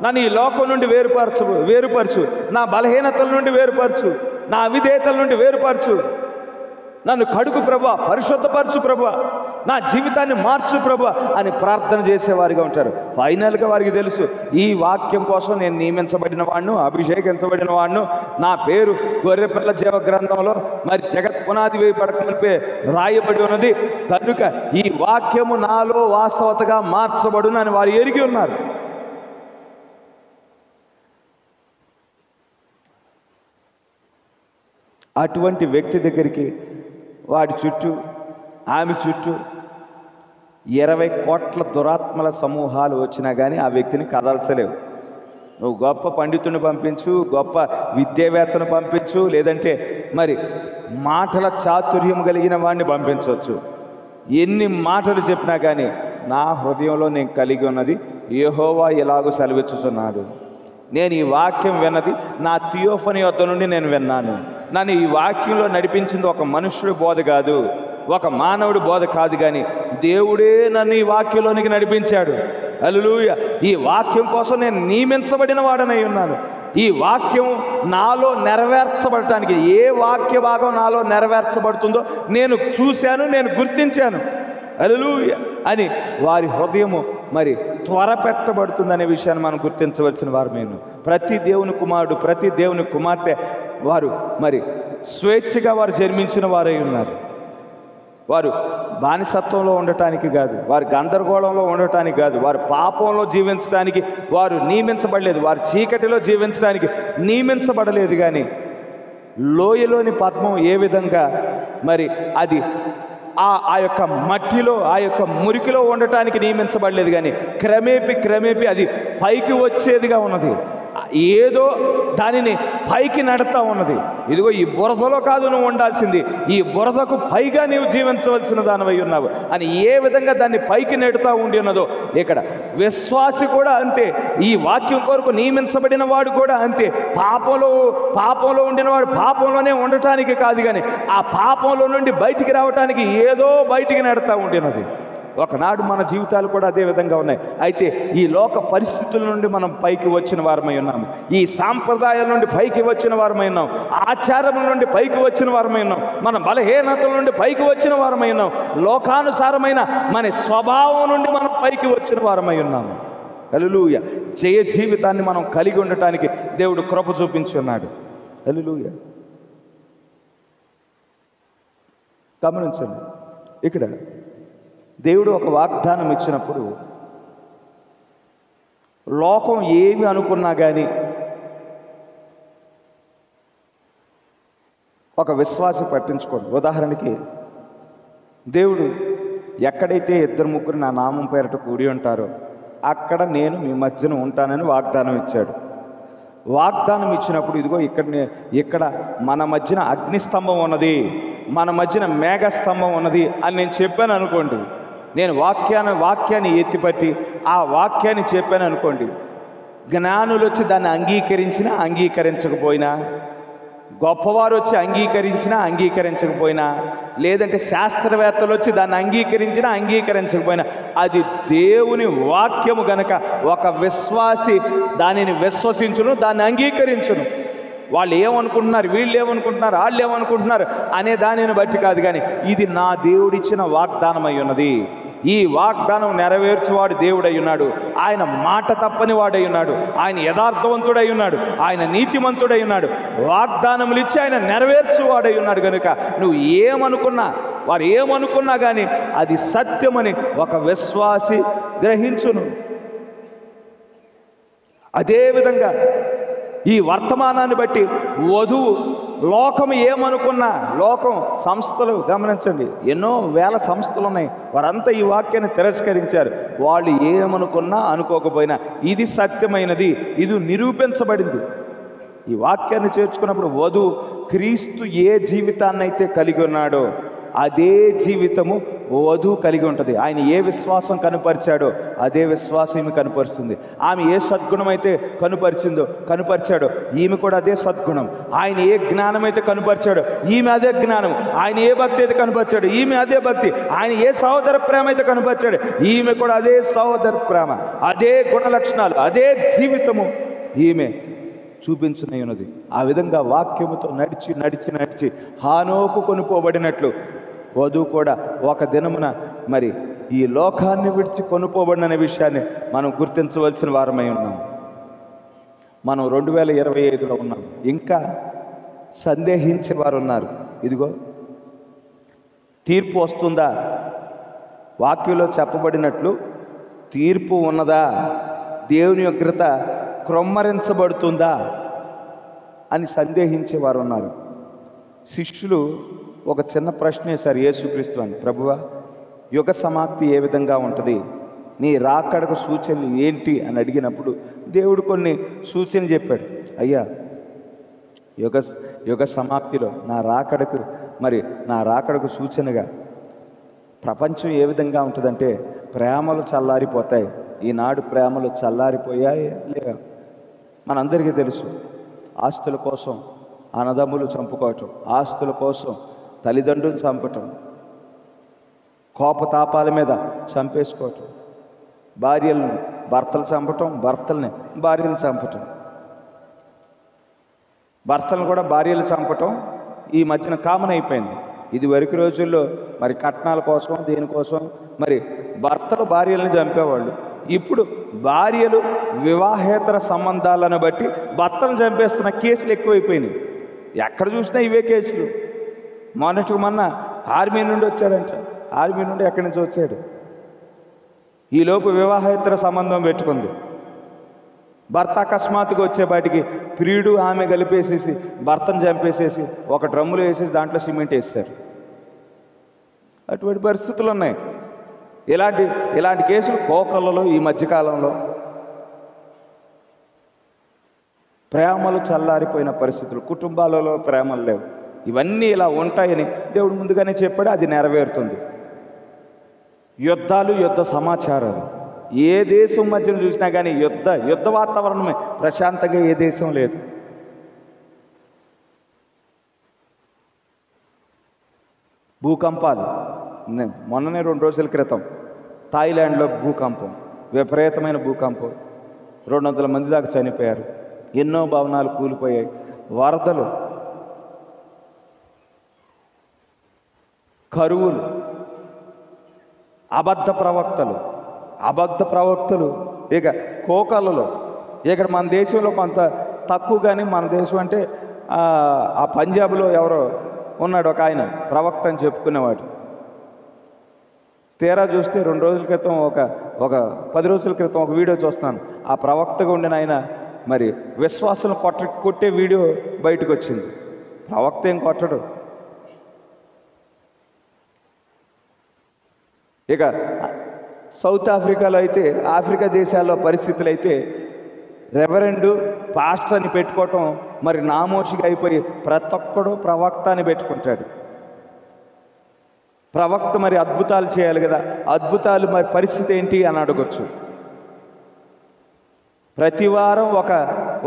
నన్ను ఈ లోకం నుండి వేరుపరచు, నా బలహీనతల నుండి వేరుపరచు, నా అవిధేయతల నుండి వేరుపరచు, నన్ను కడుగు ప్రభువా, పరిశుద్ధపరచు ప్రభువా, నా జీవితాన్ని మార్చు ప్రభు అని ప్రార్థన చేసేవారిగా ఉంటారు. ఫైనల్గా వారికి తెలుసు, ఈ వాక్యం కోసం నేను నియమించబడిన వాడిను, అభిషేకించబడిన వాడిను, నా పేరు గొర్రెపిల్ల జీవ గ్రంథంలో మరి జగత్ పునాది వేయబడకమునిపే రాయబడి ఉన్నది కనుక ఈ వాక్యము నాలో వాస్తవతగా మార్చబడును అని వారు ఎరిగి ఉన్నారు. అటువంటి వ్యక్తి దగ్గరికి వాడి చుట్టూ ఆమె చుట్టూ 20 కోట్ల దురాత్మల సమూహాలు వచ్చినా కానీ ఆ వ్యక్తిని కదల్చలేవు. నువ్వు గొప్ప పండితుని పంపించు, గొప్ప విద్యావేత్తను పంపించు, లేదంటే మరి మాటల చాతుర్యం కలిగిన వాడిని పంపించవచ్చు. ఎన్ని మాటలు చెప్పినా కానీ నా హృదయంలో నేను కలిగి ఉన్నది యెహోవా ఇలాగూ సెలవిచ్చుచున్నాడు. నేను ఈ వాక్యం విన్నది నా థియోఫనీ వద్ద నుండి నేను విన్నాను. నన్ను ఈ వాక్యంలో నడిపించింది ఒక మనుష్యుడి బోధ కాదు, ఒక మానవుడి బోధ కాదు, కానీ దేవుడే నన్ను ఈ వాక్యంలోనికి నడిపించాడు. హల్లెలూయా. ఈ వాక్యం కోసం నేను నియమించబడిన వాడనై ఉన్నాను. ఈ వాక్యం నాలో నెరవేర్చబడటానికి ఏ వాక్య భాగం నాలో నెరవేర్చబడుతుందో నేను చూశాను, నేను గుర్తించాను. హల్లెలూయా అని వారి హృదయము మరి త్వరపెట్టబడుతుందనే విషయాన్ని మనం గుర్తించవలసిన వారు. మేము ప్రతి దేవుని కుమారుడు, ప్రతి దేవుని కుమార్తె వారు మరి స్వేచ్ఛగా వారు జన్మించిన వారై ఉన్నారు. వారు బానిసత్వంలో ఉండటానికి కాదు, వారు గందరగోళంలో ఉండటానికి కాదు, వారు పాపంలో జీవించడానికి వారు నియమించబడలేదు, వారు చీకటిలో జీవించడానికి నియమించబడలేదు. కానీ లోయలోని పద్మం ఏ విధంగా మరి అది ఆ యొక్క మట్టిలో ఆ యొక్క మురికిలో ఉండటానికి నియమించబడలేదు, కానీ క్రమేపీ అది పైకి వచ్చేదిగా ఉన్నది. ఏదో దానిని పైకి నడతా ఉన్నది. ఇదిగో ఈ బురదలో కాదు నువ్వు ఉండాల్సింది, ఈ బురదకు పైగా నీవు జీవించవలసిన దానివై ఉన్నావు అని ఏ విధంగా దాన్ని పైకి నెడుతూ ఉండి ఉన్నదో ఇక్కడ విశ్వాసి కూడా అంతే. ఈ వాక్యం కొరకు నియమించబడిన వాడు కూడా అంతే. పాపంలో ఉండినవాడు పాపంలోనే ఉండటానికి కాదు, కానీ ఆ పాపంలో నుండి బయటికి రావటానికి ఏదో బయటికి నెడతా ఉండినది. ఒకనాడు మన జీవితాలు కూడా అదే విధంగా ఉన్నాయి. అయితే ఈ లోక పరిస్థితుల నుండి మనం పైకి వచ్చిన వారమై ఉన్నాము, ఈ సాంప్రదాయాల నుండి పైకి వచ్చిన వారమై ఉన్నాం, ఆచారం నుండి పైకి వచ్చిన వారమై ఉన్నాం, మన బలహీనతల నుండి పైకి వచ్చిన వారమై ఉన్నాం, లోకానుసారమైన మన స్వభావం నుండి మనం పైకి వచ్చిన వారమై ఉన్నాము. హల్లెలూయా. జయ జీవితాన్ని మనం కలిగి ఉండటానికి దేవుడు కృప చూపించి ఉన్నాడు. హల్లెలూయా. గమనించండి, ఇక్కడ దేవుడు ఒక వాగ్దానం ఇచ్చినప్పుడు లోకం ఏమి అనుకున్నా కానీ ఒక విశ్వాసం పట్టించుకోండి. ఉదాహరణకి దేవుడు ఎక్కడైతే 2-3 నా నామం పేరట కూడి ఉంటారో అక్కడ నేను మీ మధ్యన ఉంటానని వాగ్దానం ఇచ్చాడు. వాగ్దానం ఇచ్చినప్పుడు ఇదిగో ఇక్కడ మన మధ్యన అగ్నిస్తంభం ఉన్నది, మన మధ్యన మేఘస్తంభం ఉన్నది అని నేను చెప్పాను అనుకోండి. నేను వాక్యాన్ని ఎత్తిపట్టి ఆ వాక్యాన్ని చెప్పాను అనుకోండి. జ్ఞానులు వచ్చి దాన్ని అంగీకరించకపోయినా, గొప్పవారు వచ్చి అంగీకరించకపోయినా, లేదంటే శాస్త్రవేత్తలు వచ్చి దాన్ని అంగీకరించకపోయినా, అది దేవుని వాక్యము గనక ఒక విశ్వాసి దానిని విశ్వసించును, దాన్ని అంగీకరించును. వాళ్ళు ఏమనుకుంటున్నారు, వీళ్ళు ఏమనుకుంటున్నారు, వాళ్ళు ఏమనుకుంటున్నారు అనే దానిని బట్టి కాదు, కానీ ఇది నా దేవుడిచ్చిన వాగ్దానం అయి ఉన్నది. ఈ వాగ్దానం నెరవేర్చువాడు దేవుడై ఉన్నాడు. ఆయన మాట తప్పని వాడై ఉన్నాడు. ఆయన యథార్థవంతుడై ఉన్నాడు. ఆయన నీతిమంతుడై ఉన్నాడు. వాగ్దానములు ఇచ్చి ఆయన నెరవేర్చువాడై ఉన్నాడు. కనుక నువ్వు వారు ఏమనుకున్నా కానీ అది సత్యమని ఒక విశ్వాసి గ్రహించును. అదేవిధంగా ఈ వర్తమానాన్ని బట్టి వధువు లోకం ఏమనుకున్నా, లోకం సంస్థలు గమనించండి, ఎన్నో వేల సంస్థలు ఉన్నాయి, వారంతా ఈ వాక్యాన్ని తిరస్కరించారు. వాళ్ళు ఏమనుకున్నా అనుకోకపోయినా ఇది సత్యమైనది, ఇది నిరూపించబడింది. ఈ వాక్యాన్ని చేర్చుకున్నప్పుడు వధువు క్రీస్తు ఏ జీవితాన్ని అయితే కలిగి ఉన్నాడో అదే జీవితము వధువు కలిగి ఉంటుంది. ఆయన ఏ విశ్వాసం కనుపరిచాడో అదే విశ్వాసం ఈమె కనుపరుస్తుంది. ఆమె ఏ సద్గుణం అయితే కనుపరిచాడో ఈమె కూడా అదే సద్గుణం. ఆయన ఏ జ్ఞానం అయితే కనుపరిచాడో ఈమె అదే జ్ఞానం. ఆయన ఏ భక్తి అయితే కనుపరిచాడో ఈమె అదే భక్తి. ఆయన ఏ సహోదర ప్రేమ అయితే కనుపరిచాడో ఈమె కూడా అదే సహోదర ప్రేమ, అదే గుణ లక్షణాలు, అదే జీవితము ఈమె చూపించునై ఉన్నది. ఆ విధంగా వాక్యముతో నడిచి హానోకు కొనుపోబడినట్లు వధువు కూడా ఒక దినమున మరి ఈ లోకాన్ని విడిచి కొనుక్కోబడిన విషయాన్ని మనం గుర్తించవలసిన వారమై ఉన్నాం. మనం 2025లో ఉన్నాం. ఇంకా సందేహించే వారు ఉన్నారు. ఇదిగో తీర్పు వస్తుందా, వాక్యంలో చెప్పబడినట్లు తీర్పు ఉన్నదా, దేవుని ఉగ్రత క్రొమ్మరించబడుతుందా అని సందేహించేవారు ఉన్నారు. శిష్యులు ఒక చిన్న ప్రశ్న వేశారు యేసుక్రీస్తు అని, ప్రభువా యుగ సమాప్తి ఏ విధంగా ఉంటుంది, నీ రాకడకు సూచనలు ఏంటి అని అడిగినప్పుడు దేవుడు కొన్ని సూచనలు చెప్పాడు. అయ్యా యుగ సమాప్తిలో నా రాకడకు సూచనగా ప్రపంచం ఏ విధంగా ఉంటుందంటే ప్రేమలు చల్లారిపోతాయి. ఈనాడు ప్రేమలు చల్లారిపోయాయి లేవా? మనందరికీ తెలుసు. ఆస్తుల కోసం అన్నదమ్ములు చంపుకోవటం, ఆస్తుల కోసం తల్లిదండ్రులు చంపటం, కోపతాపాల మీద చంపేసుకోవటం, భార్యలను భర్తలు చంపటం, భర్తల్ని భార్యలు చంపటం, భర్తలను కూడా భార్యలు చంపటం ఈ మధ్యన కామన్ అయిపోయింది. ఇది వరకు రోజుల్లో మరి కట్నాల కోసం దేనికోసం మరి భర్తలు భార్యలను చంపేవాళ్ళు. ఇప్పుడు భార్యలు వివాహేతర సంబంధాలను బట్టి భర్తలను చంపేస్తున్న కేసులు ఎక్కువైపోయినాయి. ఎక్కడ చూసినా ఇవే కేసులు. మొన్న ఆర్మీ నుండి వచ్చాడంట. ఆర్మీ నుండి ఎక్కడి నుంచి వచ్చాడు? ఈలోపు వివాహేతర సంబంధం పెట్టుకుంది. భర్త అకస్మాత్తుగా వచ్చేపాటికి ప్రియుడు ఆమె కలిపేసేసి భర్తను చంపేసేసి ఒక డ్రమ్ములో వేసేసి దాంట్లో సిమెంట్ వేస్తారు. అటువంటి పరిస్థితులు ఉన్నాయి. ఇలాంటి కేసులు కోకళ్ళలో ఈ మధ్యకాలంలో. ప్రేమలు చల్లారిపోయిన పరిస్థితులు, కుటుంబాలలో ప్రేమలు లేవు. ఇవన్నీ ఇలా ఉంటాయని దేవుడు ముందుగానే చెప్పాడు. అది నెరవేరుతుంది. యుద్ధాలు, యుద్ధ సమాచారాలు ఏ దేశం మధ్యన చూసినా కానీ యుద్ధ వాతావరణమే. ప్రశాంతంగా ఏ దేశం లేదు. భూకంపాలు. మొన్ననే 2 రోజుల క్రితం థాయిలాండ్లో భూకంపం, విపరీతమైన భూకంపం. 200 మంది దాకా చనిపోయారు. ఎన్నో భవనాలు కూలిపోయాయి. వరదలు, కరువులు, అబద్ధ ప్రవక్తలు ఇక కోకలలో. ఇక్కడ మన దేశంలో కొంత తక్కువ, కానీ మన దేశం అంటే ఆ పంజాబ్లో ఎవరో ఉన్నాడు ఒక ఆయన ప్రవక్త అని చెప్పుకునేవాడు. తీరా చూస్తే 2 రోజుల క్రితం ఒక 10 రోజుల క్రితం ఒక వీడియో చూస్తున్నాను. ఆ ప్రవక్తగా ఉండిన ఆయన మరి విశ్వాసం కొట్టే వీడియో బయటకు వచ్చింది. ప్రవక్త ఏం కొట్టడు. ఇక సౌత్ ఆఫ్రికాలో అయితే, ఆఫ్రికా దేశాల్లో పరిస్థితులు అయితే రెవరెండు పాస్టర్ అని పెట్టుకోవటం మరి నామోషిగా అయిపోయి ప్రతి ఒక్కడు ప్రవక్త అని పెట్టుకుంటాడు. ప్రవక్త మరి అద్భుతాలు చేయాలి కదా, అద్భుతాలు మరి పరిస్థితి ఏంటి అని అడగొచ్చు. ప్రతి వారం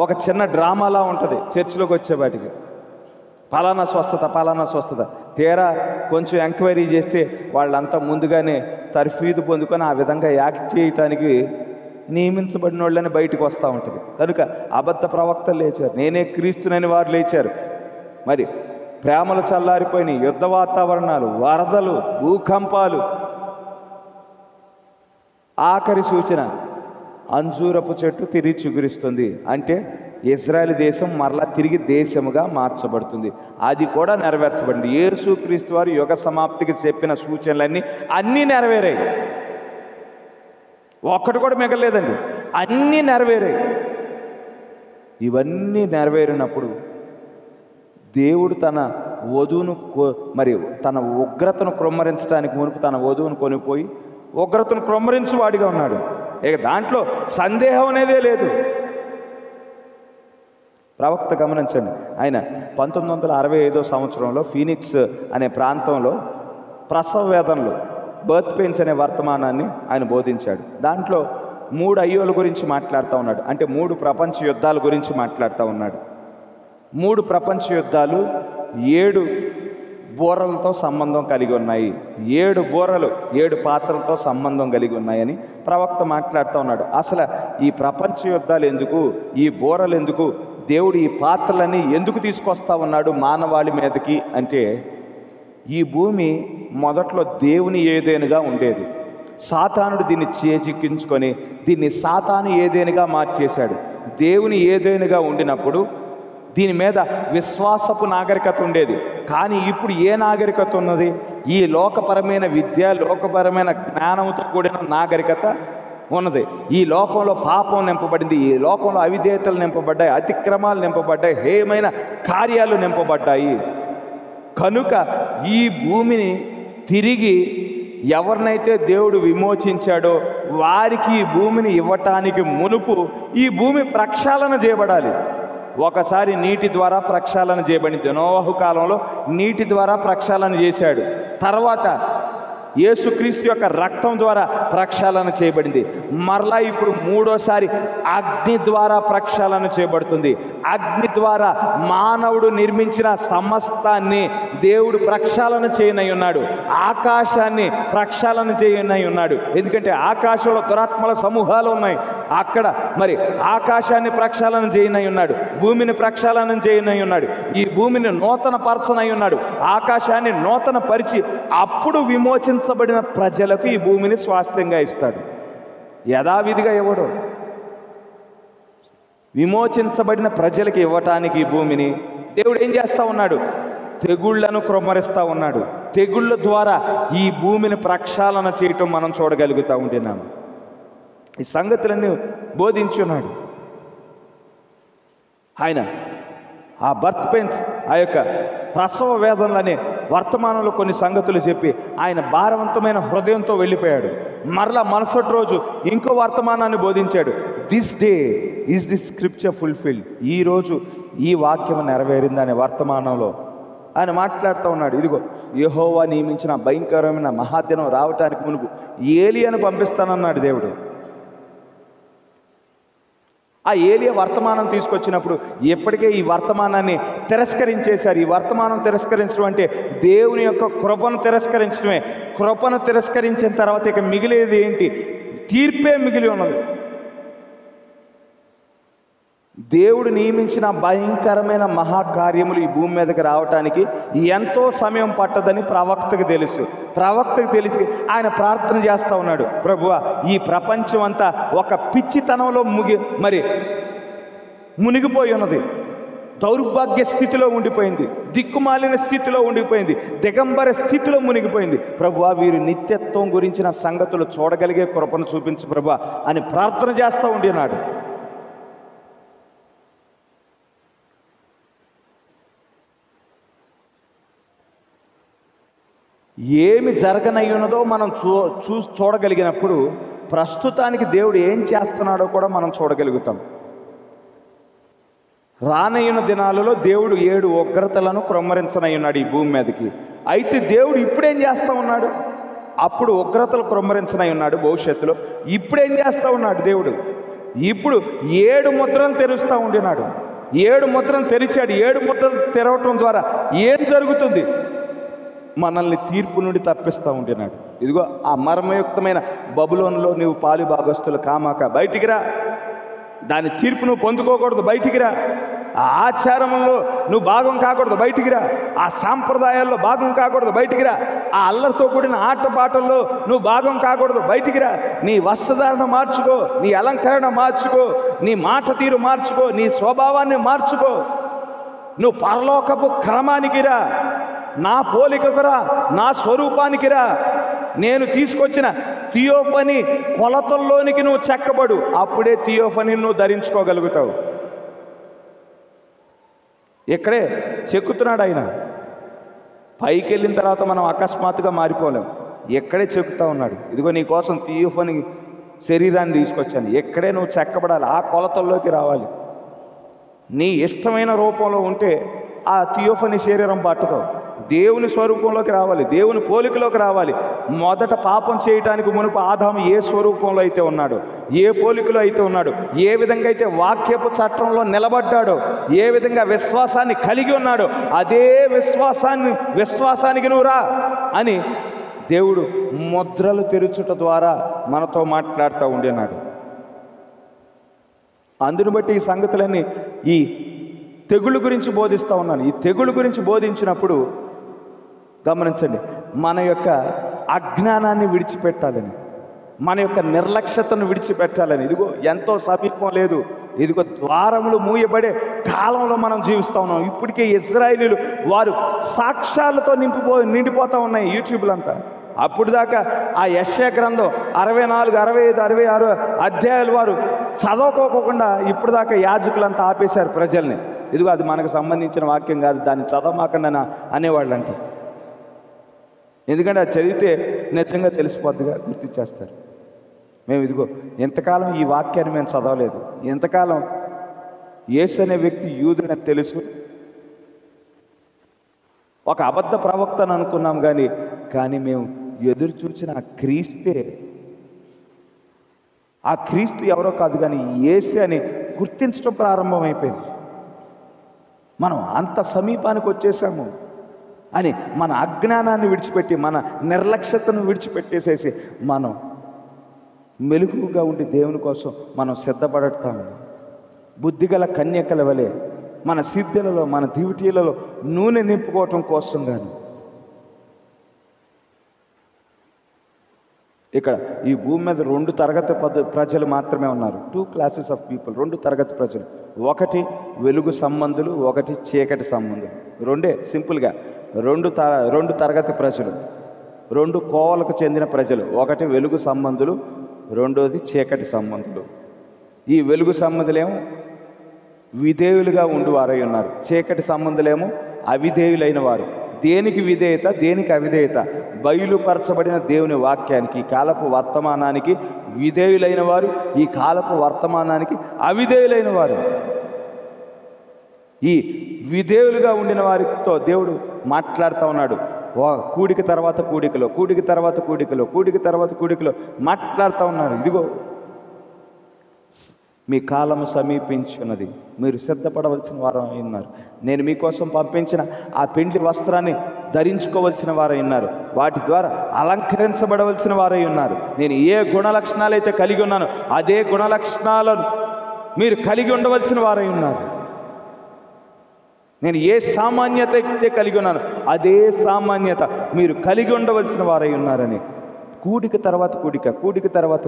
ఒక చిన్న డ్రామాలా ఉంటుంది చర్చిలోకి వచ్చేవాటికి. పలానా స్వస్థత. తీరా కొంచెం ఎంక్వైరీ చేస్తే వాళ్ళంతా ముందుగానే తర్ఫీదు పొందుకొని ఆ విధంగా యాక్ట్ చేయటానికి నియమించబడిన వాళ్ళని బయటకు వస్తూ ఉంటుంది. కనుక అబద్ధ ప్రవక్తలు లేచారు. నేనే క్రీస్తునని వారు లేచారు. మరి ప్రేమలు చల్లారిపోయినాయి. యుద్ధ వాతావరణాలు, వరదలు, భూకంపాలు. ఆఖరి సూచన, అంజూరపు చెట్టు తిరిగి చిగురిస్తుంది. అంటే ఇజ్రాయెల్ దేశం మరలా తిరిగి దేశముగా మార్చబడుతుంది. అది కూడా నెరవేర్చబడింది. యేసుక్రీస్తు వారు యుగ సమాప్తికి చెప్పిన సూచనలన్నీ అన్నీ నెరవేరాయి. ఒక్కటి కూడా మిగలలేదండి. అన్నీ నెరవేరాయి. ఇవన్నీ నెరవేరినప్పుడు దేవుడు తన వధువును మరి తన ఉగ్రతను క్రొమ్మరించడానికి మునుపు తన వధువును కొనిపోయి ఉగ్రతను క్రొమ్మరించు వాడిగా ఉన్నాడు. ఇక దాంట్లో సందేహం అనేదే లేదు. ప్రవక్త గమనించండి, ఆయన 1965 సంవత్సరంలో ఫీనిక్స్ అనే ప్రాంతంలో ప్రసవ వేదనలు, బర్త్ పెయిన్స్ అనే వర్తమానాన్ని ఆయన బోధించాడు. దాంట్లో 3 అయ్యోల గురించి మాట్లాడుతూ ఉన్నాడు. అంటే 3 ప్రపంచ యుద్ధాల గురించి మాట్లాడుతూ ఉన్నాడు. 3 ప్రపంచ యుద్ధాలు 7 బూరలతో సంబంధం కలిగి ఉన్నాయి. 7 బూరలు 7 పాత్రలతో సంబంధం కలిగి ఉన్నాయని ప్రవక్త మాట్లాడుతూ ఉన్నాడు. అసలు ఈ ప్రపంచ యుద్ధాలు ఎందుకు, ఈ బూరలు ఎందుకు, దేవుడు ఈ పాత్రలని ఎందుకు తీసుకొస్తా ఉన్నాడు మానవాళి మీదకి అంటే, ఈ భూమి మొదట్లో దేవుని ఏదేనుగా ఉండేది. సాతానుడు దీన్ని చేజిక్కించుకొని దీన్ని సాతాను ఏదేనుగా మార్చేశాడు. దేవుని ఏదేనుగా ఉండినప్పుడు దీని మీద విశ్వాసపు నాగరికత ఉండేది. కానీ ఇప్పుడు ఏ నాగరికత ఉన్నది? ఈ లోకపరమైన విద్య, లోకపరమైన జ్ఞానంతో కూడిన నాగరికత ఉన్నది. ఈ లోకంలో పాపం నింపబడింది, ఈ లోకంలో అవిధేయతలు నింపబడ్డాయి, అతిక్రమాలు నింపబడ్డాయి, హేయమైన కార్యాలు నింపబడ్డాయి. కనుక ఈ భూమిని తిరిగి ఎవరినైతే దేవుడు విమోచించాడో వారికి ఈ భూమిని ఇవ్వటానికి మునుపు ఈ భూమి ప్రక్షాళన చేయబడాలి. ఒకసారి నీటి ద్వారా ప్రక్షాళన చేయబడింది. నోవహు కాలంలో నీటి ద్వారా ప్రక్షాళన చేశాడు. తర్వాత యేసుక్రీస్తు యొక్క రక్తం ద్వారా ప్రక్షాళన చేయబడింది. మరలా ఇప్పుడు మూడోసారి అగ్ని ద్వారా ప్రక్షాళన చేయబడుతుంది. అగ్ని ద్వారా మానవుడు నిర్మించిన సమస్తాన్ని దేవుడు ప్రక్షాళన చేయనై ఉన్నాడు. ఆకాశాన్ని ప్రక్షాళన చేయనై ఉన్నాడు. ఎందుకంటే ఆకాశంలో దురాత్మల సమూహాలు ఉన్నాయి. అక్కడ మరి ఆకాశాన్ని ప్రక్షాళన చేయనై ఉన్నాడు, భూమిని ప్రక్షాళన చేయనై ఉన్నాడు, ఈ భూమిని నూతన పరచనై ఉన్నాడు, ఆకాశాన్ని నూతన పరిచి అప్పుడు విమోచించబడిన ప్రజలకు ఈ భూమిని స్వాస్థ్యంగా ఇస్తాడు. యథావిధిగా ఇవ్వడు. విమోచించబడిన ప్రజలకు ఇవ్వటానికి ఈ భూమిని దేవుడు ఏం చేస్తూ ఉన్నాడు? తెగుళ్లను క్రొమ్మరిస్తూ ఉన్నాడు. తెగుళ్ళ ద్వారా ఈ భూమిని ప్రక్షాళన చేయటం మనం చూడగలుగుతూ ఉంటున్నాము. ఈ సంగతులన్నీ బోధించున్నాడు ఆయన. ఆ బర్త్ పెయిన్స్, ఆ యొక్క ప్రసవ వేదనలనే వర్తమానంలో కొన్ని సంగతులు చెప్పి ఆయన భారవంతమైన హృదయంతో వెళ్ళిపోయాడు. మరలా మరుసటి రోజు ఇంకో వర్తమానాన్ని బోధించాడు. This day is the scripture fulfilled. ఈరోజు ఈ వాక్యం నెరవేరిందనే వర్తమానంలో ఆయన మాట్లాడుతూ ఉన్నాడు. ఇదిగో యెహోవా నియమించిన భయంకరమైన మహాదినం రావటానికి మునుపు ఏలియాను పంపిస్తానన్నాడు దేవుడు. ఆ ఏలియా వర్తమానం తీసుకొచ్చినప్పుడు ఎప్పటికే ఈ వర్తమానాన్ని తిరస్కరించేశారు. ఈ వర్తమానం తిరస్కరించడం అంటే దేవుని యొక్క కృపను తిరస్కరించడమే. కృపను తిరస్కరించిన తర్వాత ఇక మిగిలేది ఏంటి? తీర్పే మిగిలి ఉన్నది. దేవుడు నియమించిన భయంకరమైన మహాకార్యములు ఈ భూమి మీదకి రావటానికి ఎంతో సమయం పట్టదని ప్రవక్తకు తెలుసు. ప్రవక్తకు తెలిసి ఆయన ప్రార్థన చేస్తూ ఉన్నాడు, ప్రభువా ఈ ప్రపంచం అంతా ఒక పిచ్చితనంలో మునిగిపోయి ఉన్నది, దౌర్భాగ్య స్థితిలో ఉండిపోయింది, దిక్కుమాలిన స్థితిలో ఉండిపోయింది, దిగంబర స్థితిలో మునిగిపోయింది. ప్రభువా వీరు నిత్యత్వం గురించిన సంగతులు చూడగలిగే కృపను చూపించు ప్రభువా అని ప్రార్థన చేస్తూ ఉండినాడు. ఏమి జరగనయ్యున్నదో మనం చూడగలిగినప్పుడు ప్రస్తుతానికి దేవుడు ఏం చేస్తున్నాడో కూడా మనం చూడగలుగుతాం. రానయ్యున్న దినాలలో దేవుడు 7 ఉగ్రతలను క్రొమ్మరించనయ్యున్నాడు ఈ భూమి మీదకి. అయితే దేవుడు ఇప్పుడేం చేస్తూ ఉన్నాడు? అప్పుడు ఉగ్రతలు క్రొమ్మరించనై ఉన్నాడు భవిష్యత్తులో. ఇప్పుడేం చేస్తూ ఉన్నాడు దేవుడు? ఇప్పుడు 7 ముద్రలు తెరుస్తూ ఉండినాడు. 7 ముద్రలు తెరిచాడు. 7 ముద్రలు తెరవటం ద్వారా ఏం జరుగుతుంది? మనల్ని తీర్పు నుండి తప్పిస్తూ ఉంటున్నాడు. ఇదిగో ఆ మర్మయుక్తమైన బబులోనులో నువ్వు పాలు భాగస్తులు కామాక బయటికి రా. దాని తీర్పు నువ్వు పొందుకోకూడదు, బయటికి రా. ఆ ఆచారంలో నువ్వు భాగం కాకూడదు, బయటికి రా. ఆ సాంప్రదాయాల్లో భాగం కాకూడదు, బయటికి రా. ఆ అల్లరితో కూడిన ఆటపాటల్లో నువ్వు భాగం కాకూడదు, బయటికి రా. నీ వస్త్రధారణ మార్చుకో, నీ అలంకరణ మార్చుకో, నీ మాట తీరు మార్చుకో, నీ స్వభావాన్ని మార్చుకో. నువ్వు పరలోకపు క్రమానికి రా, నా పోలికకు రా, నా స్వరూపానికి రా. నేను తీసుకొచ్చిన థియోఫనీ కొలతల్లోనికి నువ్వు చెక్కబడు. అప్పుడే థియోఫనీ నువ్వు ధరించుకోగలుగుతావు. ఇక్కడే చెక్కుతున్నాడు ఆయన. పైకి వెళ్ళిన తర్వాత మనం అకస్మాత్తుగా మారిపోలేం. ఎక్కడే చెక్కుతా ఉన్నాడు. ఇదిగో నీ కోసం థియోఫనీ శరీరాన్ని తీసుకొచ్చాను. ఎక్కడే నువ్వు చెక్కబడాలి, ఆ కొలతల్లోకి రావాలి. నీ ఇష్టమైన రూపంలో ఉంటే ఆ థియోఫనీ శరీరం పట్టదు. దేవుని స్వరూపంలోకి రావాలి, దేవుని పోలికలోకి రావాలి. మొదట పాపం చేయటానికి మునుపు ఆదాము ఏ స్వరూపంలో అయితే ఉన్నాడో, ఏ పోలికలో అయితే ఉన్నాడో, ఏ విధంగా అయితే వాక్యపు చట్టంలో నిలబడ్డాడో, ఏ విధంగా విశ్వాసాన్ని కలిగి ఉన్నాడో అదే విశ్వాసానికి నువ్వు రా అని దేవుడు ముద్రలు తెరుచుట ద్వారా మనతో మాట్లాడుతూ ఉండినాడు. అందును బట్టి ఈ సంగతులన్నీ ఈ తెగుళ్ళ గురించి బోధిస్తూ ఉన్నాను. ఈ తెగుళ్ళ గురించి బోధించినప్పుడు గమనించండి, మన యొక్క అజ్ఞానాన్ని విడిచిపెట్టాలని, మన యొక్క నిర్లక్ష్యతను విడిచిపెట్టాలని. ఇదిగో ఎంతో సమీపం లేదు, ఇదిగో ద్వారములు మూయబడే కాలంలో మనం జీవిస్తూ ఉన్నాం. ఇప్పటికే ఇజ్రాయేలీలు వారు సాక్ష్యాలతో నిండిపోతూ ఉన్నాయి యూట్యూబ్లంతా. అప్పుడు దాకా ఆ యెషయా గ్రంథం 64, 65, 66 అధ్యాయాలు వారు చదవకోకుండా ఇప్పుడు దాకా యాజకులంతా ఆపేశారు ప్రజల్ని. ఇదిగో అది మనకు సంబంధించిన వాక్యం కాదు, దాన్ని చదవమాకండి అని అనేవాళ్ళంట. ఎందుకంటే అది చదివితే నిజంగా తెలిసిపోద్దిగా గుర్తించేస్తారు. మేము ఇదిగో ఎంతకాలం ఈ వాక్యాన్ని మేము చదవలేదు, ఎంతకాలం యేసు అనే వ్యక్తి యూదుడని తెలుసు, ఒక అబద్ధ ప్రవక్తను అనుకున్నాం కానీ మేము ఎదురు చూసిన ఆ క్రీస్తే, ఆ క్రీస్తు ఎవరో కాదు కానీ యేసే అని గుర్తించడం ప్రారంభమైపోయింది. మనం అంత సమీపానికి వచ్చేసాము అని మన అజ్ఞానాన్ని విడిచిపెట్టి, మన నిర్లక్ష్యతను విడిచిపెట్టేసేసి మనం మెలకుగా ఉండి దేవుని కోసం మనం సిద్ధపడతాము. బుద్ధిగల కన్యకల వలె మన సిద్ధులలో, మన దివిటీలలో నూనె నింపుకోవటం కోసం. కానీ ఇక్కడ ఈ భూమి మీద 2 తరగతి ప్రజలు మాత్రమే ఉన్నారు. 2 classes of people, 2 తరగతి ప్రజలు. ఒకటి వెలుగు సంబంధులు, ఒకటి చీకటి సంబంధులు. రెండే సింపుల్గా 2 తరగతి ప్రజలు, 2 కోవలకు చెందిన ప్రజలు. ఒకటి వెలుగు సంబంధులు, రెండోది చీకటి సంబంధులు. ఈ వెలుగు సంబంధులేమో విధేయులుగా ఉండివారై ఉన్నారు, చీకటి సంబంధులేమో అవిధేయులైన వారు. దేనికి విధేయత, దేనికి అవిధేయత? బయలుపరచబడిన దేవుని వాక్యానికి, ఈ కాలపు వర్తమానానికి విధేయులైన వారు, ఈ కాలపు వర్తమానానికి అవిధేయులైన వారు. ఈ విధేయులుగా ఉండిన వారితో దేవుడు మాట్లాడుతూ ఉన్నాడు. కూడిక తర్వాత కూడికలో, కూడిక తర్వాత కూడికలో, కూడిక తర్వాత కూడికలో మాట్లాడుతూ ఉన్నారు. ఇదిగో మీ కాలము సమీపించున్నది, మీరు సిద్ధపడవలసిన వారు ఉన్నారు. నేను మీకోసం పంపించిన ఆ పెండ్లి వస్త్రాన్ని ధరించుకోవలసిన వారై ఉన్నారు, వాటి ద్వారా అలంకరించబడవలసిన వారై ఉన్నారు. నేను ఏ గుణలక్షణాలు అయితే కలిగి ఉన్నానో అదే గుణలక్షణాలను మీరు కలిగి ఉండవలసిన వారై ఉన్నారు. నేను ఏ సామాన్యత అయితే కలిగి ఉన్నాను అదే సామాన్యత మీరు కలిగి ఉండవలసిన వారై ఉన్నారని. కూడిక తర్వాత కూడిక, కూడిక తర్వాత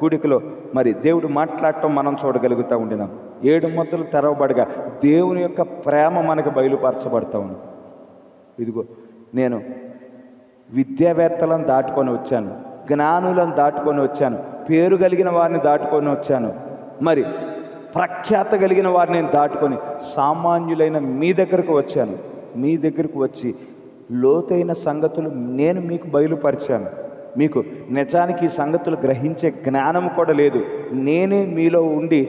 కూడికలో మరి దేవుడు మాట్లాడటం మనం చూడగలుగుతూ ఉండినాం. 7 ముద్దలు తెరవబడగా దేవుని యొక్క ప్రేమ మనకు బయలుపరచబడతా ఉంది. ఇదిగో నేను విద్యావేత్తలను దాటుకొని వచ్చాను, జ్ఞానులను దాటుకొని వచ్చాను, పేరు కలిగిన వారిని దాటుకొని వచ్చాను, మరి ప్రఖ్యాత కలిగిన వారిని నేను దాటుకొని సామాన్యులైన మీ దగ్గరకు వచ్చాను. మీ దగ్గరకు వచ్చి లోతైన సంగతులు నేను మీకు బయలుపరిచాను. మీకు నిజానికి ఈ సంగతులు గ్రహించే జ్ఞానం కూడా లేదు, నేనే మీలో ఉండి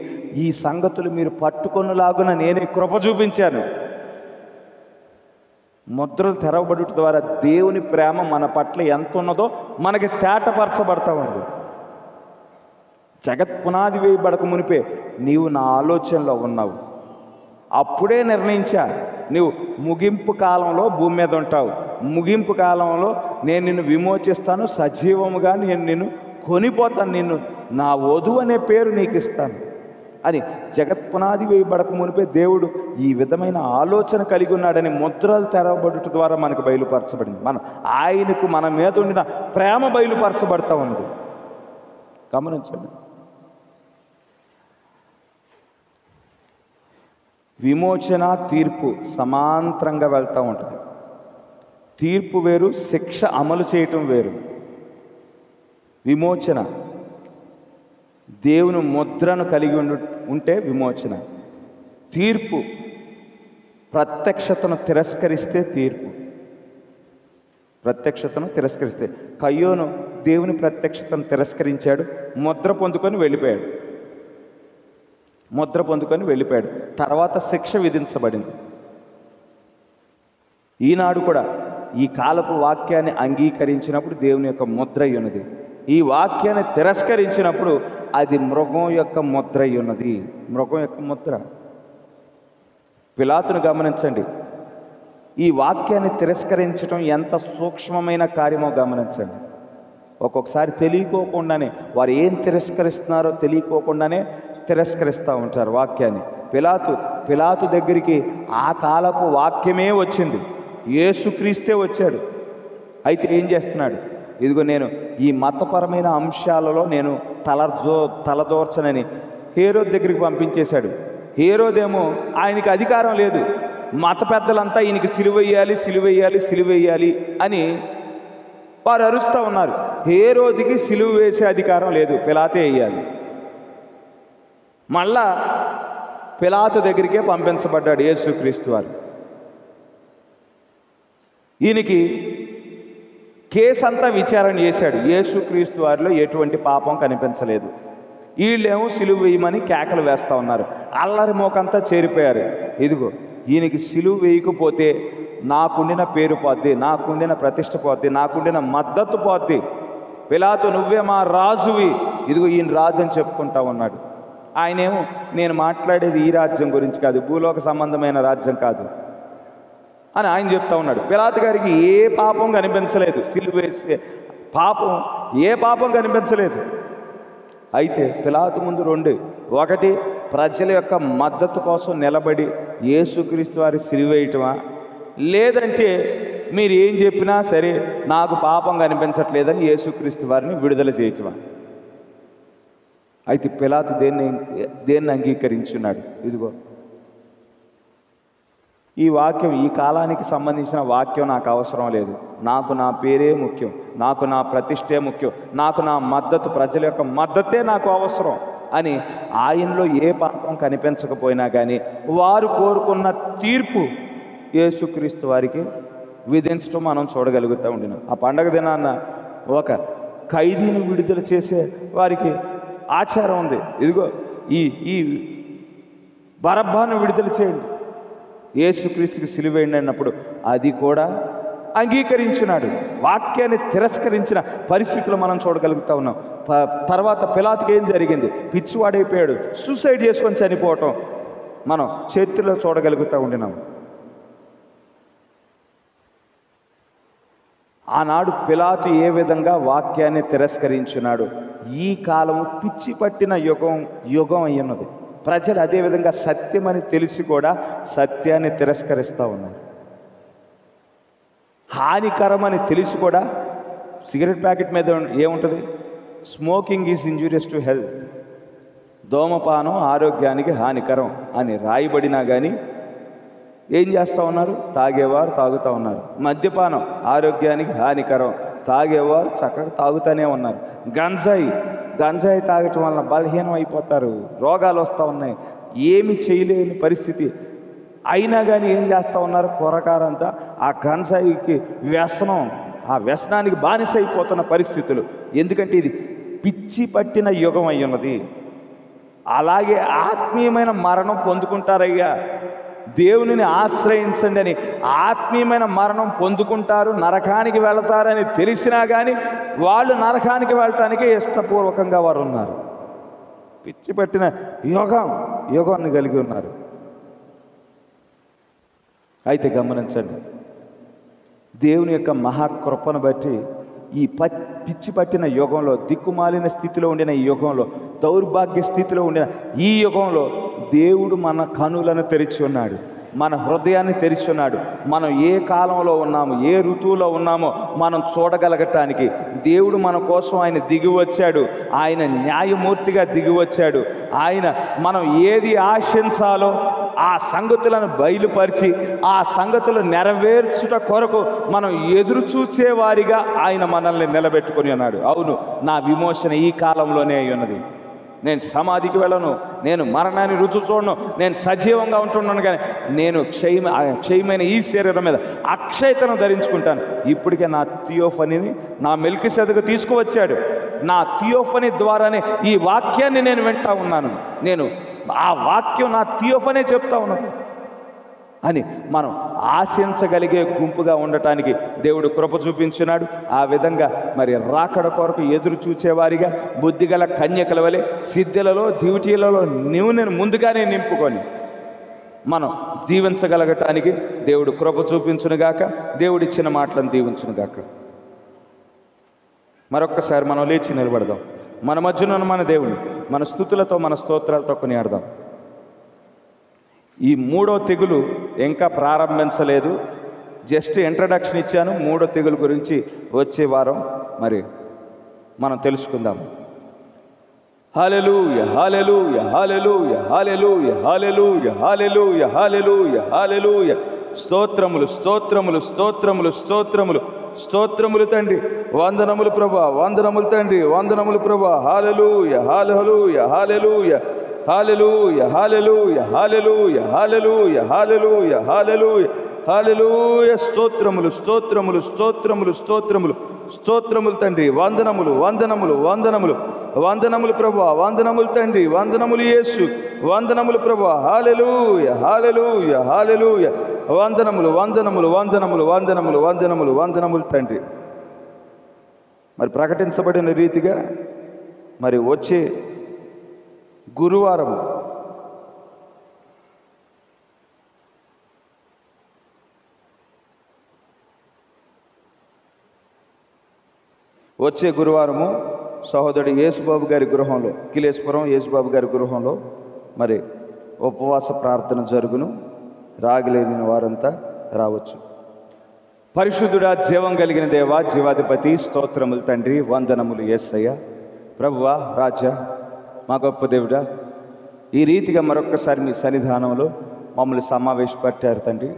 ఈ సంగతులు మీరు పట్టుకొనలాగున నేనే కృప చూపించాను. ముద్రలు తెరవబడుట ద్వారా దేవుని ప్రేమ మన పట్ల ఎంత ఉన్నదో మనకి తేటపరచబడతా ఉంది. జగత్ పునాది వేయబడక మునిపే నీవు నా ఆలోచనలో ఉన్నావు. అప్పుడే నిర్ణయించా నీవు ముగింపు కాలంలో భూమి మీద ఉంటావు, ముగింపు కాలంలో నేను నిన్ను విమోచిస్తాను, సజీవముగా నేను నిన్ను కొనిపోతాను, నిన్ను నా వధువు అనే పేరు నీకు ఇస్తాను అని జగత్ పునాది వేయబడక మునిపే దేవుడు ఈ విధమైన ఆలోచన కలిగి ఉన్నాడని ముద్రలు తెరవబడుట ద్వారా మనకు బయలుపరచబడింది. ఆయనకు మన మీద ఉండిన ప్రేమ బయలుపరచబడతా ఉంది. గమనించండి, విమోచన తీర్పు సమాంతరంగా వెళ్తూ ఉంటుంది. తీర్పు వేరు, శిక్ష అమలు చేయటం వేరు. విమోచన దేవుని ముద్రను కలిగి ఉంటే విమోచన. తీర్పు ప్రత్యక్షతను తిరస్కరిస్తే తీర్పు. ప్రత్యక్షతను తిరస్కరిస్తే కయ్యోను దేవుని ప్రత్యక్షతను తిరస్కరించాడు, ముద్ర పొందుకొని వెళ్ళిపోయాడు. ముద్ర పొందుకొని వెళ్ళిపోయాడు. తర్వాత శిక్ష విధించబడింది. ఈనాడు కూడా ఈ కాలపు వాక్యాన్ని అంగీకరించినప్పుడు దేవుని యొక్క ముద్ర అయి ఉన్నది. ఈ వాక్యాన్ని తిరస్కరించినప్పుడు అది మృగం యొక్క ముద్ర అయి ఉన్నది. మృగం యొక్క ముద్ర. పిలాతును గమనించండి, ఈ వాక్యాన్ని తిరస్కరించడం ఎంత సూక్ష్మమైన కార్యమో గమనించండి. ఒక్కొక్కసారి తెలియకోకుండానే వారు ఏం తిరస్కరిస్తున్నారో తెలియకోకుండానే తిరస్కరిస్తూ ఉంటారు వాక్యాన్ని. పిలాతు దగ్గరికి ఆ కాలపు వాక్యమే వచ్చింది. యేసుక్రీస్తే వచ్చాడు. అయితే ఏం చేస్తున్నాడు? ఇదిగో నేను ఈ మతపరమైన అంశాలలో నేను తలదోర్చనని హేరోదు దగ్గరికి పంపించేశాడు. హేరోదేమో ఆయనకి అధికారం లేదు. మత పెద్దలంతా ఈయనకి సిలువెయ్యాలి సిలువెయ్యాలి సిలువెయ్యాలి అని వారు అరుస్తూ ఉన్నారు. హేరోదికి సిలువ వేసే అధికారం లేదు, పిలాతే వేయాలి. మళ్ళా పిలాతు దగ్గరికే పంపించబడ్డాడు యేసుక్రీస్తు వారు. ఈయనకి కేసు అంతా విచారణ చేశాడు. యేసుక్రీస్తు వారిలో ఎటువంటి పాపం కనిపించలేదు. వీళ్ళేమో సిలువ వేయమని కేకలు వేస్తూ ఉన్నారు. అల్లరి మోకంతా చేరిపోయారు. ఇదిగో ఈయనకి సిలువ వేయకపోతే నాకుండిన పేరు పోద్ది, నాకుండిన ప్రతిష్ట పోద్ది, నాకుండిన మద్దతు పోద్ది. పిలాతు నువ్వే మా రాజువి, ఇదిగో ఈయన రాజు అని చెప్పుకుంటా ఉన్నాడు. ఆయనేమో నేను మాట్లాడేది ఈ రాజ్యం గురించి కాదు, భూలోక సంబంధమైన రాజ్యం కాదు అని ఆయన చెప్తా ఉన్నాడు. పిలాతు గారికి ఏ పాపం కనిపించలేదు, సిలువ వేసే పాపం ఏ పాపం కనిపించలేదు. అయితే పిలాతు ముందు రెండు, ఒకటి ప్రజల యొక్క మద్దతు కోసం నిలబడి యేసుక్రీస్తు వారి సిలువ వేయటమా, లేదంటే మీరు ఏం చెప్పినా సరే నాకు పాపం కనిపించట్లేదని యేసుక్రీస్తు వారిని విడుదల చేయటమా. అయితే పిలాతు దేన్ని అంగీకరించున్నాడు? ఇదిగో ఈ వాక్యం, ఈ కాలానికి సంబంధించిన వాక్యం నాకు అవసరం లేదు, నాకు నా పేరే ముఖ్యం, నాకు నా ప్రతిష్టే ముఖ్యం, నాకు నా మద్దతు, ప్రజల యొక్క మద్దతే నాకు అవసరం అని ఆయనలో ఏ పాపం కనిపించకపోయినా కానీ వారు కోరుకున్న తీర్పు యేసుక్రీస్తు వారికి విధించడం మనం చూడగలుగుతూ ఉండినాం. ఆ పండగ దినాన్న ఒక ఖైదీని విడుదల చేసే వారికి ఆచారం ఉంది. ఇదిగో ఈ బరబ్బాను విడుదల చేయండి, యేసుక్రీస్తుకి సిలువేయండి అన్నప్పుడు అది కూడా అంగీకరించినాడు. వాక్యాన్ని తిరస్కరించిన పరిస్థితులు మనం చూడగలుగుతూ ఉన్నాం. తర్వాత పిలాతుకి ఏం జరిగింది? పిచ్చివాడైపోయాడు, సూసైడ్ చేసుకొని చనిపోవటం మనం చరిత్రలో చూడగలుగుతూ ఉండినాం. ఆనాడు పిలాతు ఏ విధంగా వాక్యాన్ని తిరస్కరించినాడు. ఈ కాలము పిచ్చి పట్టిన యుగం అయ్యున్నది. ప్రజలు అదేవిధంగా సత్యమని తెలిసి కూడా సత్యాన్ని తిరస్కరిస్తూ ఉన్నారు. హానికరమని తెలిసి కూడా సిగరెట్ ప్యాకెట్ మీద ఏముంటుంది? Smoking is injurious to health, ధూమపానం ఆరోగ్యానికి హానికరం అని రాయబడినా కానీ ఏం చేస్తూ ఉన్నారు? తాగేవారు తాగుతూ ఉన్నారు. మద్యపానం ఆరోగ్యానికి హానికరం, తాగేవారు చక్కగా తాగుతూనే ఉన్నారు. గంజాయి తాగటం వలన బలహీనం అయిపోతారు, రోగాలు వస్తూ ఉన్నాయి, ఏమి చేయలేని పరిస్థితి. అయినా కానీ ఏం చేస్తూ ఉన్నారు? కుర్రకారంతా ఆ గంజాయికి వ్యసనం, ఆ వ్యసనానికి బానిస అయిపోతున్న పరిస్థితులు. ఎందుకంటే ఇది పిచ్చి పట్టిన యుగం అయి ఉన్నది. అలాగే ఆత్మీయమైన మరణం పొందుకుంటారయ్యా, దేవునిని ఆశ్రయించండి అని ఆత్మీయమైన మరణం పొందుకుంటారు, నరకానికి వెళతారని తెలిసినా కానీ వాళ్ళు నరకానికి వెళ్ళటానికి ఇష్టపూర్వకంగా వారు ఉన్నారు. పిచ్చి పట్టిన యుగాన్ని కలిగి ఉన్నారు. అయితే గమనించండి, దేవుని యొక్క మహాకృపను బట్టి ఈ పిచ్చి పట్టిన యుగంలో, దిక్కుమాలిన స్థితిలో ఉండిన ఈ యుగంలో, దౌర్భాగ్య స్థితిలో ఉండిన ఈ యుగంలో దేవుడు మన కనులను తెరిచి ఉన్నాడు, మన హృదయాన్ని తెరిచి ఉన్నాడు. మనం ఏ కాలంలో ఉన్నాము, ఏ ఋతువులో ఉన్నామో మనం చూడగలగటానికి దేవుడు మన కోసం ఆయన దిగి వచ్చాడు. ఆయన న్యాయమూర్తిగా దిగి వచ్చాడు. ఆయన మనం ఏది ఆశించాలో ఆ సంగతులను బయలుపరిచి ఆ సంగతులు నెరవేర్చుట కొరకు మనం ఎదురు చూచేవారిగా ఆయన మనల్ని నిలబెట్టుకొని ఉన్నాడు. అవును, నా విమోచన ఈ కాలంలోనే అయి ఉన్నది. నేను సమాధికి వెళ్ళను, నేను మరణాన్ని రుచి చూడను, నేను సజీవంగా ఉంటున్నాను, కానీ నేను క్షయమైన ఈ శరీరం మీద అక్షయతను ధరించుకుంటాను. ఇప్పటికే నా థియోఫనీని నా మెల్కిసెదకు తీసుకువచ్చాడు. నా థియోఫనీ ద్వారానే ఈ వాక్యాన్ని నేను వింటా ఉన్నాను. నేను ఆ వాక్యం నా థియోఫనే చెప్తా ఉన్నది అని మనం ఆశించగలిగే గుంపుగా ఉండటానికి దేవుడు కృప చూపించినాడు. ఆ విధంగా మరి రాకడ కొరకు ఎదురు చూచేవారిగా బుద్ధిగల కన్యకల వలె సిద్ధులలో డ్యూటీలలో నేను ముందుగానే నింపుకొని మనం జీవించగలగటానికి దేవుడు కృప చూపించునుగాక. దేవుడిచ్చిన మాటలను దీవించునుగాక. మరొక్కసారి మనం లేచి నిలబడదాం. మన మధ్యన మన దేవుని మన స్తుతులతో మన స్తోత్రాలతో కొనియాడదాం. ఈ మూడో తెగులు ఇంకా ప్రారంభించలేదు, జస్ట్ ఇంట్రడక్షన్ ఇచ్చాను. మూడో తెగులు గురించి వచ్చే వారం మరి మనం తెలుసుకుందాం. హల్లెలూయా హల్లెలూయా హల్లెలూయా హల్లెలూయా హల్లెలూయా హల్లెలూయా హల్లెలూయా హల్లెలూయా. స్తోత్రములు స్తోత్రములు స్తోత్రములు స్తోత్రములు స్తోత్రములు తండ్రి. వందనములు ప్రభా, వందనములు తండ్రి, వందనములు ప్రభా. హల్లెలూయా హల్లెలూయా హల్లెలూయా హల్లెలూయా హల్లెలూయా హల్లెలూయా హల్లెలూయా హల్లెలూయా హల్లెలూయా హల్లెలూయా. స్తోత్రములు స్తోత్రములు స్తోత్రములు స్తోత్రములు స్తోత్రములు తండ్రి. వందనములు వందనములు వందనములు వందనములు ప్రభా, వందనములు తండ్రి, వందనములు యేసు, వందనములు ప్రభా. హల్లెలూయా హల్లెలూయా హల్లెలూయా. వందనములు వందనములు వందనములు వందనములు వందనములు వందనములు తండ్రి. మరి ప్రకటించబడిన రీతిగా మరి వచ్చే గురువారం సహోదరుడు యేసుబాబు గారి గృహంలో, కిలేశ్వరం యేసుబాబు గారి గృహంలో మరి ఉపవాస ప్రార్థన జరుగును. రాగలేని వారంతా రావచ్చు. పరిశుద్ధుడా, జీవం కలిగిన దేవా, జీవాధిపతి, స్తోత్రములు తండ్రి, వందనములు యేసయ్య. ప్రభువా, రాజా, మా గొప్ప దేవుడా, ఈ రీతిగా మరొక్కసారి మీ సన్నిధానంలో మమ్మల్ని సమావేశపట్టారు తండ్రి.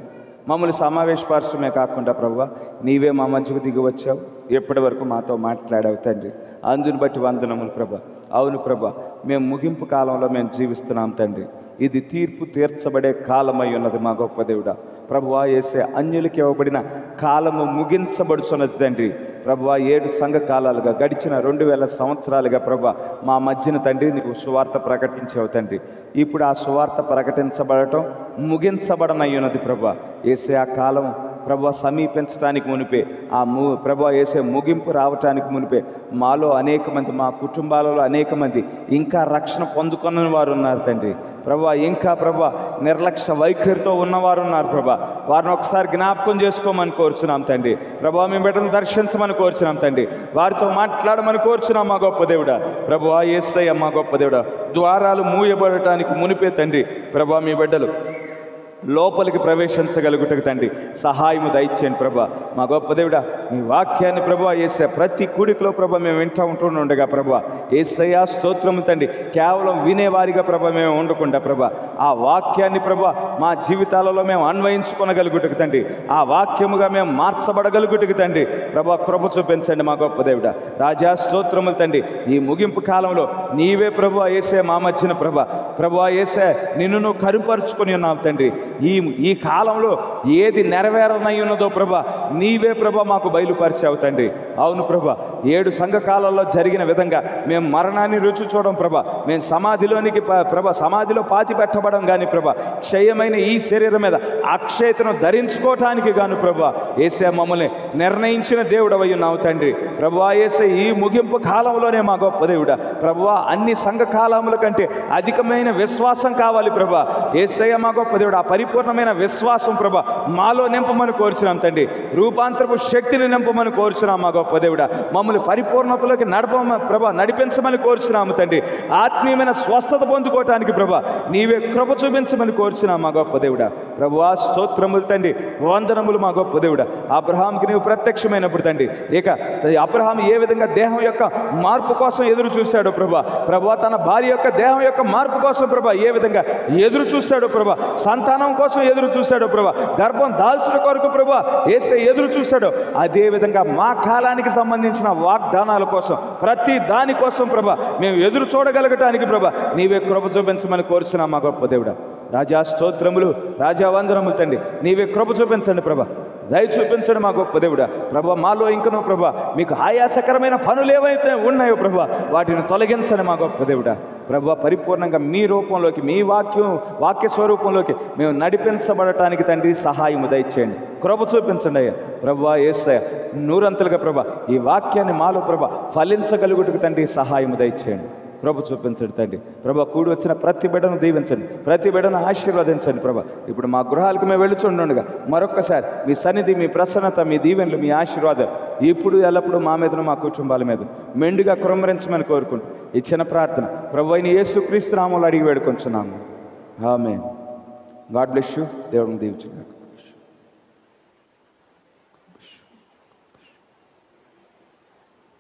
మమ్మల్ని సమావేశపరచడమే కాకుండా ప్రభువా, నీవే మా మధ్యకు దిగి వచ్చావు, ఎప్పటి వరకు మాతో మాట్లాడావు తండ్రి. అందుని బట్టి వందనములు ప్రభా. అవును ప్రభా, మేము ముగింపు కాలంలో మేము జీవిస్తున్నాం తండ్రి. ఇది తీర్పు తీర్చబడే కాలమై ఉన్నది మా గొప్ప దేవుడా. ప్రభువా యేసే, అన్యులకి ఇవ్వబడిన కాలము ముగించబడుచున్నది తండ్రి. ప్రభువా, 7 సంఘ కాలాలుగా గడిచిన 2000 సంవత్సరాలుగా ప్రభా మా మధ్యన తండ్రి నీకు సువార్త ప్రకటించావు తండ్రి. ఇప్పుడు ఆ సువార్త ప్రకటించబడటం ముగించబడనయ్యున్నది ప్రభా యేసే. ఆ కాలం ప్రభా సమీపించడానికి మునిపే, ప్రభా యేసే ముగింపు రావటానికి మునిపే మాలో అనేక మంది, మా కుటుంబాలలో అనేక మంది ఇంకా రక్షణ పొందుకున్న వారు ఉన్నారు తండ్రి. ప్రభా ఇంకా ప్రభా నిర్లక్ష్య వైఖరితో ఉన్నవారు ఉన్నారు ప్రభా. వారిని ఒకసారి జ్ఞాపకం చేసుకోమని కోరుచున్నాం తండ్రి. ప్రభా, మీ బిడ్డను దర్శించమని కోరుచున్నాం తండ్రి. వారితో మాట్లాడమని కోరుచున్నాం మా గొప్ప దేవుడా. ప్రభువా యేసయ్య, మా గొప్ప దేవుడా, ద్వారాలు మూయబడటానికి మునిపే తండ్రి ప్రభా మీ బిడ్డలు లోపలికి ప్రవేశించగలుగుటకు తండ్రి సహాయము దయచేయండి ప్రభా. మా గొప్ప దేవుడా, మీ వాక్యాన్ని ప్రభా యేసయ్య ప్రతి కూడికలో ప్రభా మేము వింటూ ఉంటుండగా ప్రభా యేసయ్య స్తోత్రము తండ్రి, కేవలం వినేవారిగా ప్రభా మేము ఉండకుండా ప్రభా ఆ వాక్యాన్ని ప్రభా మా జీవితాలలో మేము అన్వయించుకొనగలుగుటకు తండ్రి, ఆ వాక్యముగా మేము మార్చబడగలుగుటకు తండ్రి ప్రభా కృప చూపించండి మా గొప్ప దేవుడా. రాజా స్తోత్రములు తండ్రి. ఈ ముగింపు కాలంలో నీవే ప్రభా యేసయ్య మా మధ్యన ప్రభా యేసయ్య నిన్ను నువ్వు కరుపరుచుకొని ఉన్నావు తండ్రి. ఈ కాలంలో ఏది నెరవేరనై ఉన్నదో ప్రభా నీవే ప్రభా మాకు బయలుపరిచావు తండ్రి. అవును ప్రభా, 7 సంఘ కాలంలో జరిగిన విధంగా మేము మరణాన్ని రుచి చూడడం ప్రభా, మేము సమాధిలోనికి ప్రభా సమాధిలో పాతి పెట్టబడం కానీ ప్రభా క్షయమైన ఈ శరీరం మీద అక్షయతను ధరించుకోవటానికి గాను ప్రభా యేసయ్య మమ్మల్ని నిర్ణయించిన దేవుడవై ఉన్నావు తండ్రి. ప్రభువా యేసయ్య, ఈ ముగింపు కాలంలోనే మా గొప్ప దేవుడా ప్రభువా అన్ని సంఘ కాలముల కంటే అధికమైన విశ్వాసం కావాలి ప్రభా యేసయ్య మా గొప్ప దేవుడా. పరిపూర్ణమైన విశ్వాసం ప్రభా మాలో నింపమని కోరుచున్నాం తండ్రి. రూపాంతరపు శక్తిని నింపమని కోరుచున్నాం మా గొప్ప దేవుడా. మమ్మల్ని పరిపూర్ణతలోకి నడిపించమని కోరుచున్నాము తండ్రి. ఆత్మీయమైన స్వస్థత పొందుకోవటానికి ప్రభా నీవే కృప చూపించమని కోరుచున్నాం మా గొప్ప దేవుడా. ప్రభువా స్తోత్రములు తండ్రి, వందనములు మా గొప్ప దేవుడా. అబ్రహాంకి నీవు ప్రత్యక్షమైనప్పుడు తండ్రి, ఇక అబ్రహాం ఏ విధంగా దేహం యొక్క మార్పు కోసం ఎదురు చూశాడో ప్రభా తన భార్య యొక్క దేహం యొక్క మార్పు కోసం ప్రభా ఏ విధంగా ఎదురు చూశాడో ప్రభా, సంతానం కోసం ఎదురు చూశాడో ప్రభా, గర్భం దాల్చిన కొరకు ప్రభా యేసయ్య ఎదురు చూశాడో, అదే విధంగా మా కాలానికి సంబంధించిన వాగ్దానాల కోసం ప్రతి దానికోసం ప్రభా మేము ఎదురు చూడగలగటానికి ప్రభా నీవే కృప చూపించమని కోరుచున్నాం మా గొప్ప దేవుడా. రాజా స్తోత్రములు, రాజా వందనములు తండ్రి. నీవే కృప చూపించండి ప్రభా, దయ చూపించండి మా గొప్ప దేవుడా. ప్రభా మాలో ఇంకనో ప్రభా మీకు ఆయాసకరమైన పనులు ఏవైతే ఉన్నాయో ప్రభా వాటిని తొలగించండి మా గొప్ప దేవుడా. ప్రభా పరిపూర్ణంగా మీ రూపంలోకి, మీ వాక్య స్వరూపంలోకి మేము నడిపించబడటానికి తండ్రి సహాయము దయచేయండి, కృప చూపించండి అయ్యా. ప్రభా యేసయ్య నూరంతలుగా ప్రభా ఈ వాక్యాన్ని మాలో ప్రభా ఫలించగలుగుటకు తండ్రి సహాయము దయచేయండి, కృప చూపించండి తండ్రి. ప్రభా కూడి వచ్చిన ప్రతి బిడ్డను దీవించండి, ప్రతి బిడ్డను ఆశీర్వదించండి ప్రభా. ఇప్పుడు మా గృహాలకు మేము వెళుతుండగా మరొక్కసారి మీ సన్నిధి, మీ ప్రసన్నత, మీ దీవెనలు, మీ ఆశీర్వాదాలు ఇప్పుడు ఎల్లప్పుడూ మా మీదను మా కుటుంబాల మీద మెండుగా కుమ్మరించమని కోరుకుంటూ ఇచ్చిన ప్రార్థన ప్రభు అయిన యేసుక్రీస్తు నామములో అడిగి వేడుకొంచున్నాము. ఆమేన్. God bless you. దేవుడిని దీవించుగాక.